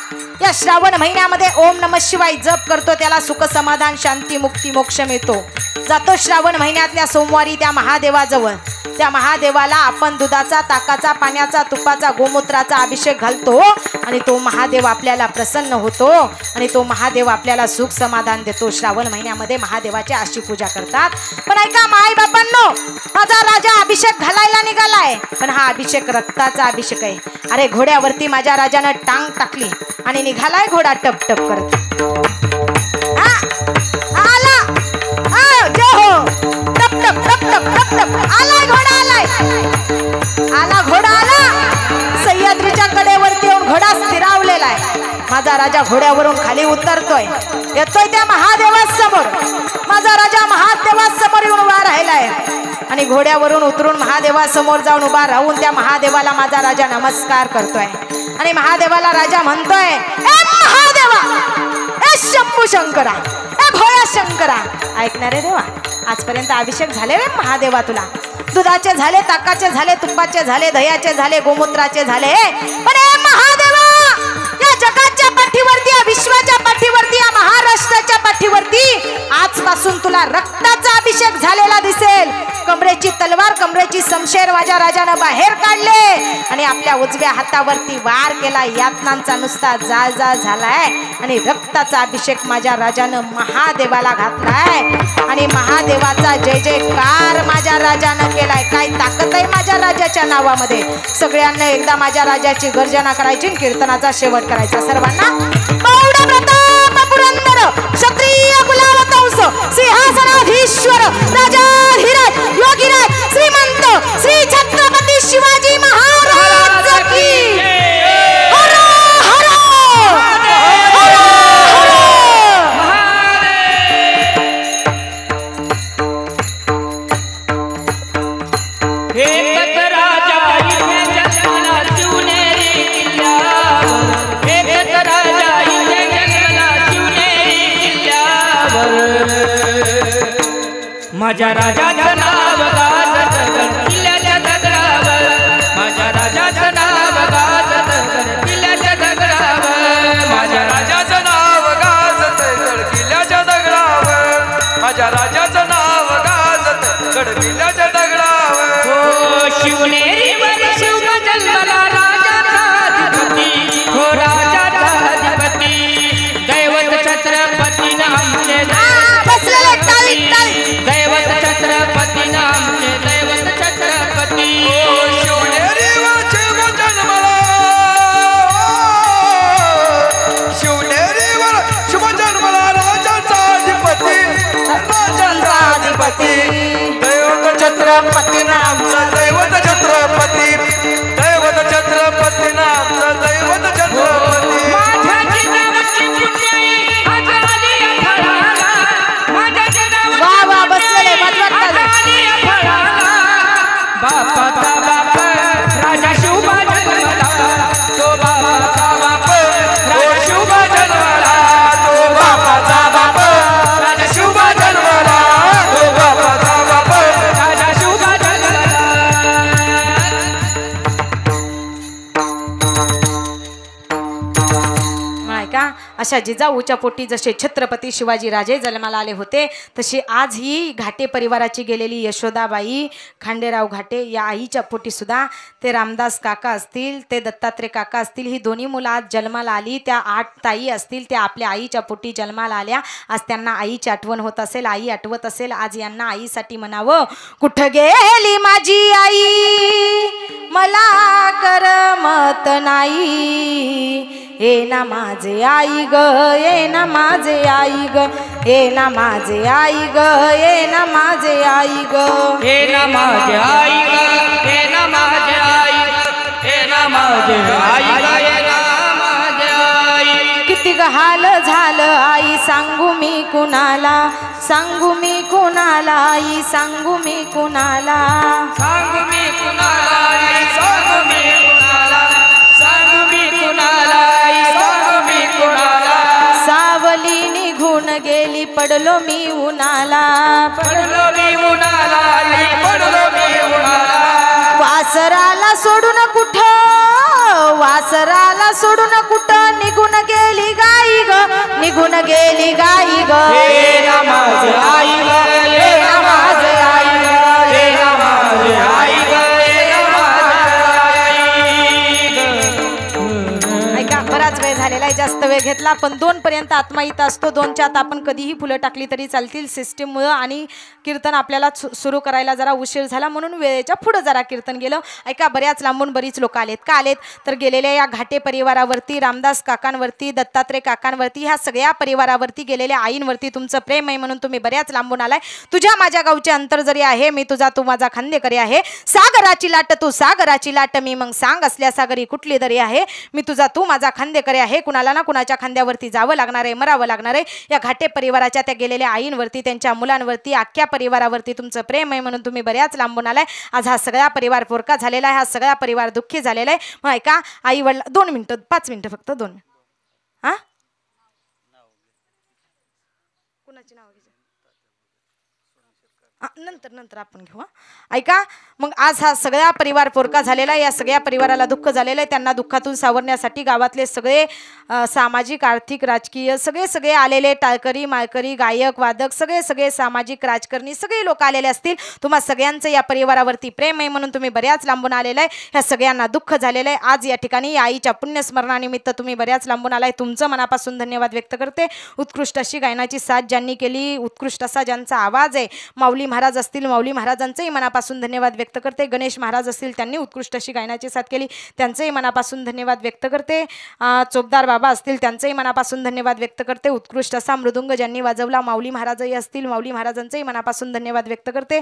या श्रावण महिन्यामध्ये ओम नमः शिवाय जप करतो त्याला सुख समाधान शांती मुक्ती मोक्ष मिळतो जातो श्रावण महिन्यातल्या सोमवारी त्या महादेवाजवळ त्या महादेवाला आपण दुधाचा ताकाचा पाण्याचा तुपाचा गोमूत्राचा अभिषेक घालतो आणि तो महादेव आपल्याला प्रसन्न होतो आणि तो महादेव आपल्याला सुख समाधान देतो श्रावण महिन्यामध्ये महादेवाची अशी पूजा करतात पण ऐका माई बापांनो माझा राजा अभिषेक घालायला निघालाय पण हा अभिषेक रक्ताचा अभिषेक आहे अरे घोड्यावरती माझ्या राजानं टांग टाकली आणि निघालाय घोडा टप टप करत सह्याद्रीच्या कडेवरती येऊन घोडा स्थिरावलेला आहे माझा राजा घोड्यावरून खाली उतरतोय येतोय त्या महादेवासमोर माझा राजा महादेवासमोर येऊन उभा राहिलाय आणि घोड्यावरून उतरून महादेवासमोर जाऊन उभा राहून त्या महादेवाला माझा राजा नमस्कार करतोय आणि महादेवाला राजा म्हणतोय ए महादेवा ए शंभू शंकरा ए भोळा शंकरा ऐकणारे देवा आजपर्यंत अभिषेक झाले रे महादेवा तुला दुधाचे झाले ताकाचे झाले तुपाचे झाले दह्याचे झाले गोमूत्राचे झाले पण ए महादेवा या जगाच्या पाठीवरती या विश्वाच्या पाठीवरती या महाराष्ट्राच्या पाठीवरती आजपासून तुला रक्ताचा अभिषेक झालेला दिसेल कमरेची तलवार कमरेची शमशेर माझ्या राजानं बाहेर काढले आणि आपल्या उजव्या हातावरती वार केला यातनांचा नुसता जा झालाय आणि रक्ताचा अभिषेक माझ्या राजानं महादेवाला घातलाय आणि महादेवाचा जय जयकार माझ्या राजानं केलाय काय ताकद आहे माझ्या राजाच्या नावामध्ये सगळ्यांना एकदा माझ्या राजाची गर्जना करायची कीर्तनाचा शेवट करायचा सर्वांना प्रौढ प्रताप पुरंदर क्षत्रिय कुलावतंस सिंहासनाधीश्वर राजाधिराज योगीराज श्रीमंत श्री छत्रपती शिवाजी महाराज की हर हर हर हर एकच राजा इथे जन्मला शिवनेरी किल्ल्यावर एकच राजा इथे जन्मला शिवनेरी किल्ल्यावर माझ्या राजाचं नाव गाजत किल्ल्याच्या दगडावर माझ्या राजाचं नाव गाजत किल्ल्याच्या दगडावर माझ्या राजाचं नाव गाजत किल्ल्याच्या दगडावर माझ्या राजाचं नाव गाजत किल्ल्याच्या दगडावर हो शिवनेरीवर शिव जन्मला राजाचा अधिपती हो राजाचा अधिपती दैवत छत्रपती नामचे दैवत छत्रपती नामचे दैवत छत्रपती शिवनेरीवर शिव जन्मला शिवनेरीवर शिव जन्मला राजाचा अधिपती राजाचा अशा जिजाऊच्या पोटी जसे छत्रपती शिवाजी राजे जन्माला आले होते तशी आज ही घाटे परिवाराची गेलेली यशोदाबाई खांडेराव घाटे या आईच्या पोटी सुद्धा ते रामदास काका असतील, ते दत्तात्रय काका असतील, ही दोन्ही मुलं आज जन्माला आली. त्या 8 ताई असतील त्या आपल्या आईच्या पोटी जन्माला आल्या. आज त्यांना आईची आठवण होत असेल, आई आठवत असेल. आज यांना आईसाठी म्हणावं, कुठं गेली माझी आई मला करमत नाही, ये ना माझे आई ग, ये ना माझे आई ग, ये ना माझे आई ग, ये ना माझे आई ग, हे ना माझे आई ग, हे ना माझे आई ग, हे ना माझे आई ग, हे ना माझे आई. किती ग हाल झालं आई सांगू मी कुणाला, सांगू मी कुणाला आई, सांगू मी कुणाला, सांगू मी कुणाला आई, सांगू मी कुणाला, सांगू मी कुणाला आई, सांगू मी कुणाला. सावली निघून गेली पडलो मी उन्हाला, पडलो मी उन्हाला आई, पडलो मी उन्हाला. वासराला सोडून कुठं, वासराला सोडून कुठं निघून गेली गाई ग, निघून गेली गाई ग, हे ना माझे आई ग, हे ना माझे आई ग, हे ना माझे आई ग, हे ना माझे आई ग. ऐका, बराच वेळ झालेला आहे, जास्त वेळ घेतला. पण 2 पर्यंत आत्मा इथं असतो. 2च्या आत आपण कधीही फुलं टाकली तरी चालतील. सिस्टीममुळं आणि कीर्तन आपल्याला सुरू करायला जरा उशीर झाला म्हणून वेळेच्या पुढं जरा कीर्तन गेलं. ऐका, बऱ्याच लांबून बरीच लोक आलेत. का आलेत तर गेलेल्या या घाटे परिवारावरती, रामदास काकांवरती, दत्तात्रय काकांवरती, ह्या सगळ्या परिवारावरती, गेलेल्या आईंवरती तुमचं प्रेम आहे म्हणून तुम्ही बऱ्याच लांबून आलाय. तुझ्या माझ्या गावचे अंतर जरी आहे, मी तुझा तू माझा खांदेकरी आहे. सागराची लाट तू सागराची लाट मी, मग सांग असल्या सागरी कुठली दरी आहे. मी तुझा तू माझा खांदेकरी आहे. कुणाला ना कुणाच्या खांद्यावरती जावं लागणार आहे, मरावं लागणार आहे. या घाटे परिवाराच्या त्या गेलेल्या आईंवरती, त्यांच्या मुलांवरती, अख्ख्या परिवारावरती तुमचं प्रेम आहे म्हणून तुम्ही बऱ्याच लांबून आलाय. आज हा सगळा परिवार पोरका झालेला आहे, हा सगळा परिवार दुःखी झालेला आहे. मग ऐका, आई वडला 2 मिनिटं 5 मिनिटं फक्त 2 मिनिटं. हा, कुणाची नाव घ्यायची नंतर नंतर आपण घेऊ. ऐका, मग आज हा सगळा परिवार पोरका झालेला आहे. या सगळ्या परिवाराला दुःख झालेलं आहे. त्यांना दुःखातून सावरण्यासाठी गावातले सगळे सामाजिक, आर्थिक, राजकीय सगळे आलेले, टाळकरी, माळकरी, गायक, वादक, सगळे सामाजिक, राजकारणी सगळे लोक आलेले असतील. तुम्हा सगळ्यांचं या परिवारावरती प्रेम आहे म्हणून तुम्ही बऱ्याच लांबून आलेलं आहे. ह्या सगळ्यांना दुःख झालेलं आहे. आज या ठिकाणी या आईच्या पुण्यस्मरणानिमित्त तुम्ही बऱ्याच लांबून आलाय. तुमचं मनापासून धन्यवाद व्यक्त करते. उत्कृष्ट अशी गायनाची साथ ज्यांनी केली, उत्कृष्ट असा ज्यांचा आवाज आहे, माऊली महाराज असतील, माऊली महाराजांचंही मनापासून धन्यवाद व्यक्त करते. गणेश महाराज असतील, त्यांनी उत्कृष्ट अशी गायनाची साथ केली, त्यांचंही मनापासून धन्यवाद व्यक्त करते. चोपदार बाबा असतील, त्यांचंही मनापासून धन्यवाद व्यक्त करते. उत्कृष्ट असा मृदुंग ज्यांनी वाजवला, माऊली महाराजही असतील, माऊली महाराजांचंही मनापासून धन्यवाद व्यक्त करते.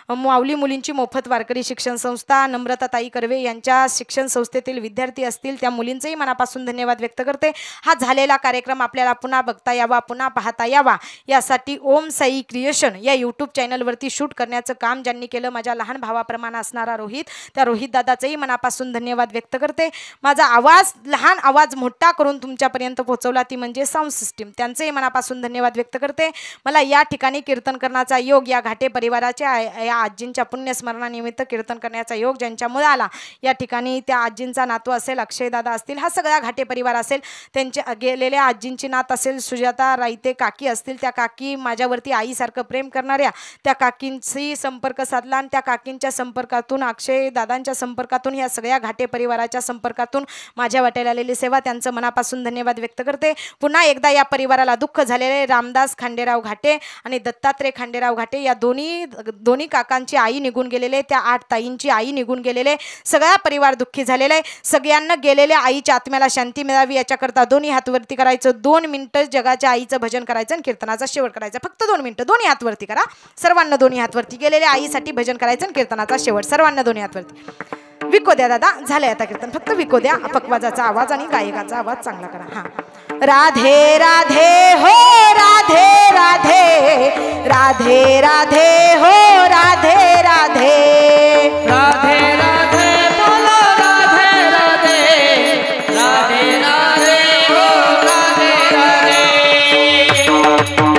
माऊली मुलींची मोफत वारकरी शिक्षण संस्था, नम्रताताई कर्वे यांच्या शिक्षण संस्थेतील विद्यार्थी असतील, त्या मुलींचंही मनापासून धन्यवाद व्यक्त करते. हा झालेला कार्यक्रम आपल्याला पुन्हा बघता यावा, पुन्हा पाहता यावा, यासाठी ओम साई क्रिएशन या यूट्यूब चॅनलवरती शूट करण्याचं काम ज्यांनी केलं, माझ्या लहान भावाप्रमाणे असणारा रोहित, त्या रोहित दादाचंही मनापासून धन्यवाद व्यक्त करते. माझा आवाज, लहान आवाज मोठा करून तुमच्यापर्यंत पोहोचवला ती म्हणजे साऊंड सिस्टीम, त्यांचंही मनापासून धन्यवाद व्यक्त करते. मला या ठिकाणी कीर्तन करण्याचा योग, या घाटे परिवाराच्या या आजींच्या पुण्यस्मरणानिमित्त कीर्तन करण्याचा योग ज्यांच्यामुळे आला, या ठिकाणी त्या आजींचा नातू असेल, अक्षय दादा असतील, हा सगळा घाटे परिवार असेल, त्यांच्या गेलेल्या आजींची नात असेल, सुजाता राईते काकी असतील, त्या काकी माझ्यावरती आईसारखं प्रेम करणाऱ्या, त्या काकींशी संपर्क साधला आणि त्या काकींच्या संपर्कातून, अक्षय दादांच्या संपर्कातून, ह्या सगळ्या घाटे परिवाराच्या संपर्कातून माझ्या वाट्याला आलेली सेवा, त्यांचं मनापासून धन्यवाद व्यक्त करते. पुन्हा एकदा या परिवाराला दुःख झालेले रामदास खांडेराव घाटे आणि दत्तात्रय खांडेराव घाटे या दोन्ही काकांची आई निघून गेलेले, त्या 8 ताईंची आई निघून गेलेले, सगळा परिवार दुःखी झालेला आहे. सगळ्यांना गेलेल्या आईच्या आत्म्याला शांती मिळावी याच्याकरता दोन्ही हात वरती करायचं. 2 मिनिटं जगाच्या आईचं भजन करायचं आणि कीर्तनाचा शेवट करायचा. फक्त 2 मिनिटं दोन्ही हात वरती करा, सर्वांना दोन्ही हात वरती. गेलेल्या आईसाठी भजन करायचं आणि कीर्तनाचा शेवट, सर्वांना दोन्ही हात वरती. विको द्या दादा, झालंय आता कीर्तन, फक्त विको द्या. पकवाजाचा आवाज आणि गायकाचा आवाज चांगला करा. हा, राधे राधे हो राधे राधे, राधे राधे हो राधे राधे, राधे राधे बोलो राधे राधे, राधे राधे हो राधे राधे,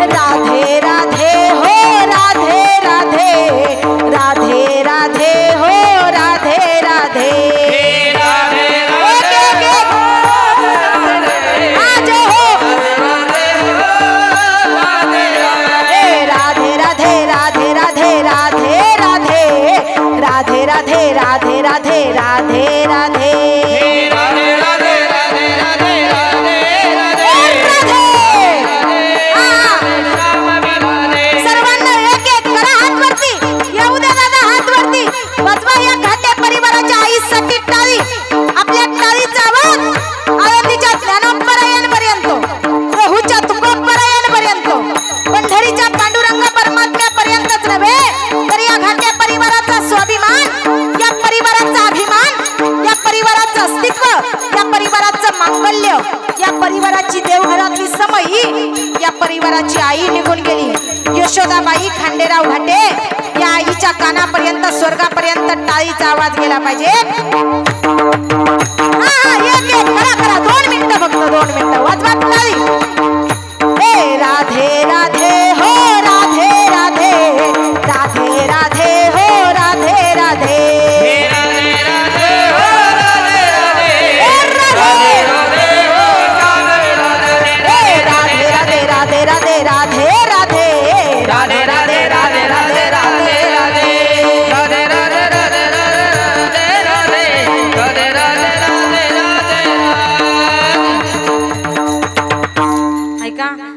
राधे राधे हो राधे राधे, राधे राधे हो राधे राधे, आज हो मांगल्य या परिवाराची देवघरातली समई या परिवाराची आई निघून गेली। यशोदाबाई खांडेराव घाटे या आईच्या कानापर्यंत स्वर्गापर्यंत टाळीचा आवाज गेला पाहिजे। करा करा 2 मिनिटं फक्त 2 मिनिटं वाजवा टाळी। हे राधे राधे हो राधे राधे राधे राधे हो राधे राधे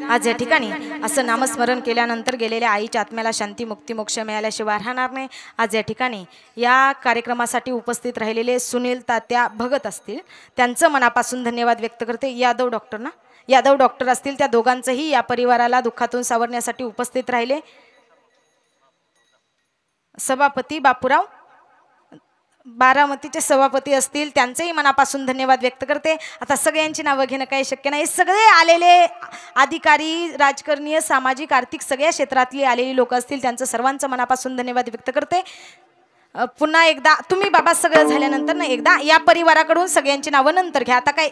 आज या ठिकाणी असं नामस्मरण केल्यानंतर गेलेल्या आईच्या आत्म्याला शांती मुक्ती मोक्ष मिळाल्याशिवाय राहणार नाही। आज या ठिकाणी या कार्यक्रमासाठी उपस्थित राहिलेले सुनील तात्या भगत असतील त्यांचं मनापासून धन्यवाद व्यक्त करते। यादव डॉक्टर असतील त्या दोघांचंही या परिवाराला दुःखातून सावरण्यासाठी उपस्थित राहिले। सभापती बापूराव बारामतीचे सभापती असतील त्यांचेही मनापासून धन्यवाद व्यक्त करते। आता सगळ्यांची नावं घेणं काही शक्य नाही। सगळे आलेले अधिकारी राजकारणीय सामाजिक आर्थिक सगळ्या क्षेत्रातली आलेली लोक असतील त्यांचं सर्वांचं मनापासून धन्यवाद व्यक्त करते। पुन्हा एकदा तुम्ही बाबा सगळं झाल्यानंतर ना एकदा या परिवाराकडून सगळ्यांची नावं नंतर घ्या। आता काय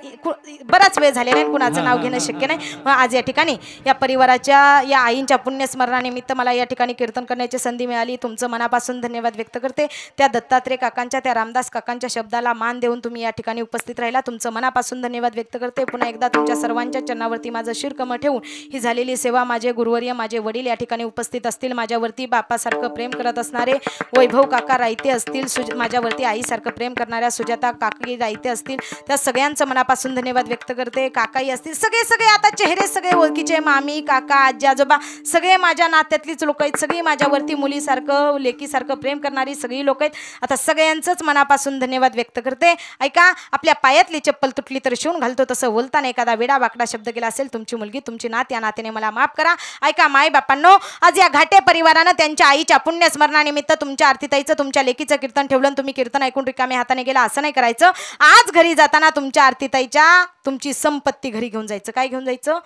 बराच वेळ झालेला आहे कुणाचं नाव घेणं शक्य नाही। मग आज या ठिकाणी या परिवाराच्या या आईंच्या पुण्यस्मरणानिमित्त मला या ठिकाणी कीर्तन करण्याची संधी मिळाली। तुमचं मनापासून धन्यवाद व्यक्त करते। त्या दत्तात्रय काकांच्या त्या रामदास काकांच्या शब्दाला मान देऊन तुम्ही या ठिकाणी उपस्थित राहिला तुमचं मनापासून धन्यवाद व्यक्त करते। पुन्हा एकदा तुमच्या सर्वांच्या चरणावरती माझं शिरकम ठेवून ही झालेली सेवा माझे गुरुवर्य माझे वडील या ठिकाणी उपस्थित असतील माझ्यावरती बापासारखं प्रेम करत असणारे वैभव काका रायते असतील माझ्यावरती आईसारखं प्रेम करणाऱ्या सुजाता काकी रायते असतील त्या सगळ्यांचं मनापासून धन्यवाद व्यक्त करते। काकाई असतील सगळे आता चेहरे सगळे ओळखीचे मामी काका आजी आजोबा सगळे माझ्या नात्यातलीच लोक आहेत। सगळी माझ्यावरती मुलीसारखं लेकीसारखं प्रेम करणारी सगळी लोक आहेत। आता सगळ्यांचंच मनापासून धन्यवाद व्यक्त करते। ऐका आपल्या पायातली चप्पल तुटली तर शिवून घालतो तसं बोलताना एखादा वेडा वाकडा शब्द गेला असेल तुमची मुलगी तुमची नात या नात्याने मला माफ करा। ऐका माय बापांनो आज या घाटे परिवारानं त्यांच्या आईच्या पुण्यस्मरणानिमित्त तुमच्या आरतीताईचं तुमच्या लेकीचं कीर्तन ठेवलं तुम्ही कीर्तन ऐकून रिकामे हाताने गेला असं नाही करायचं। आज घरी जाताना तुमच्या आरतीताईच्या तुमची संपत्ती घरी घेऊन जायचं। काय घेऊन जायचं?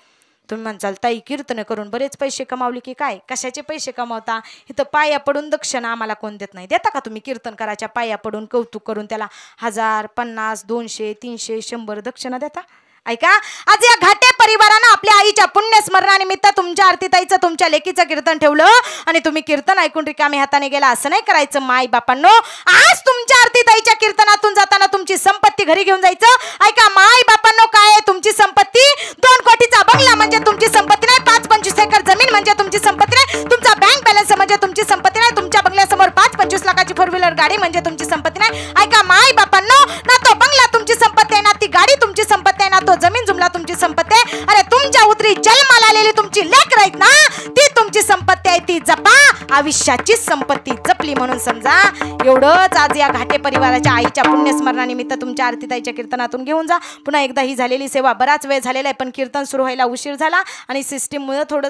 तुम्ही म्हणसाल ताई कीर्तन करून बरेच पैसे कमावले की काय कशाचे पैसे कमावता इथं पाया पडून दक्षिणा आम्हाला कोण देत नाही देता का तुम्ही कीर्तन करायच्या पाया पडून कौतुक करून त्याला 1000 50 200 300 100 दक्षिणा देता? ऐका आज या घाटे परिवारानं आपल्या आईच्या पुण्यस्मरणानिमित्त तुमच्या आरतीताईचं तुमच्या लेकीचं कीर्तन ठेवलं आणि तुम्ही कीर्तन ऐकून रिकामे हाताने गेला असं नाही करायचं। माय बापांनो आज तुमच्या आरतीताईच्या कीर्तनातून जाताना तुमची संपत्ती घरी घेऊन जायचं। ऐका माय बापांनो काय आहे तुमची संपत्ती? 2 कोटीचा बंगला म्हणजे तुमची संपत्ती नाही। 5-25 एकर जमीन म्हणजे तुमची संपत्ती नाही। तुमचा बँक बॅलन्स म्हणजे तुमची संपत्ती नाही। तुमच्या बंगल्यासमोर 5-25 लाखाची 4 व्हीलर गाडी म्हणजे तुमची संपत्ती नाही। ऐका माय बापांनो ना तो बंगला तुमची संपत्ती आहे ना ती गाडी तुमची संपत्ती आहे ना तो जमीन जुमला तुमची संपत्ती आहे। अरे तुमच्या उतरी जन्माला आलेली तुमची लेक राहीत ना ती तुमची संपत्ती आहे ती जपा। आयुष्याची संपत्ती जपली म्हणून समजा। एवढंच आज या घाटे परिवाराच्या आईच्या पुण्यस्मरणानिमित्त तुमच्या आरतीताईच्या कीर्तनातून घेऊन जा। पुन्हा एकदा ही झालेली सेवा बराच वेळ झालेला आहे पण कीर्तन सुरू व्हायला उशीर झाला आणि सिस्टीममुळे थोडं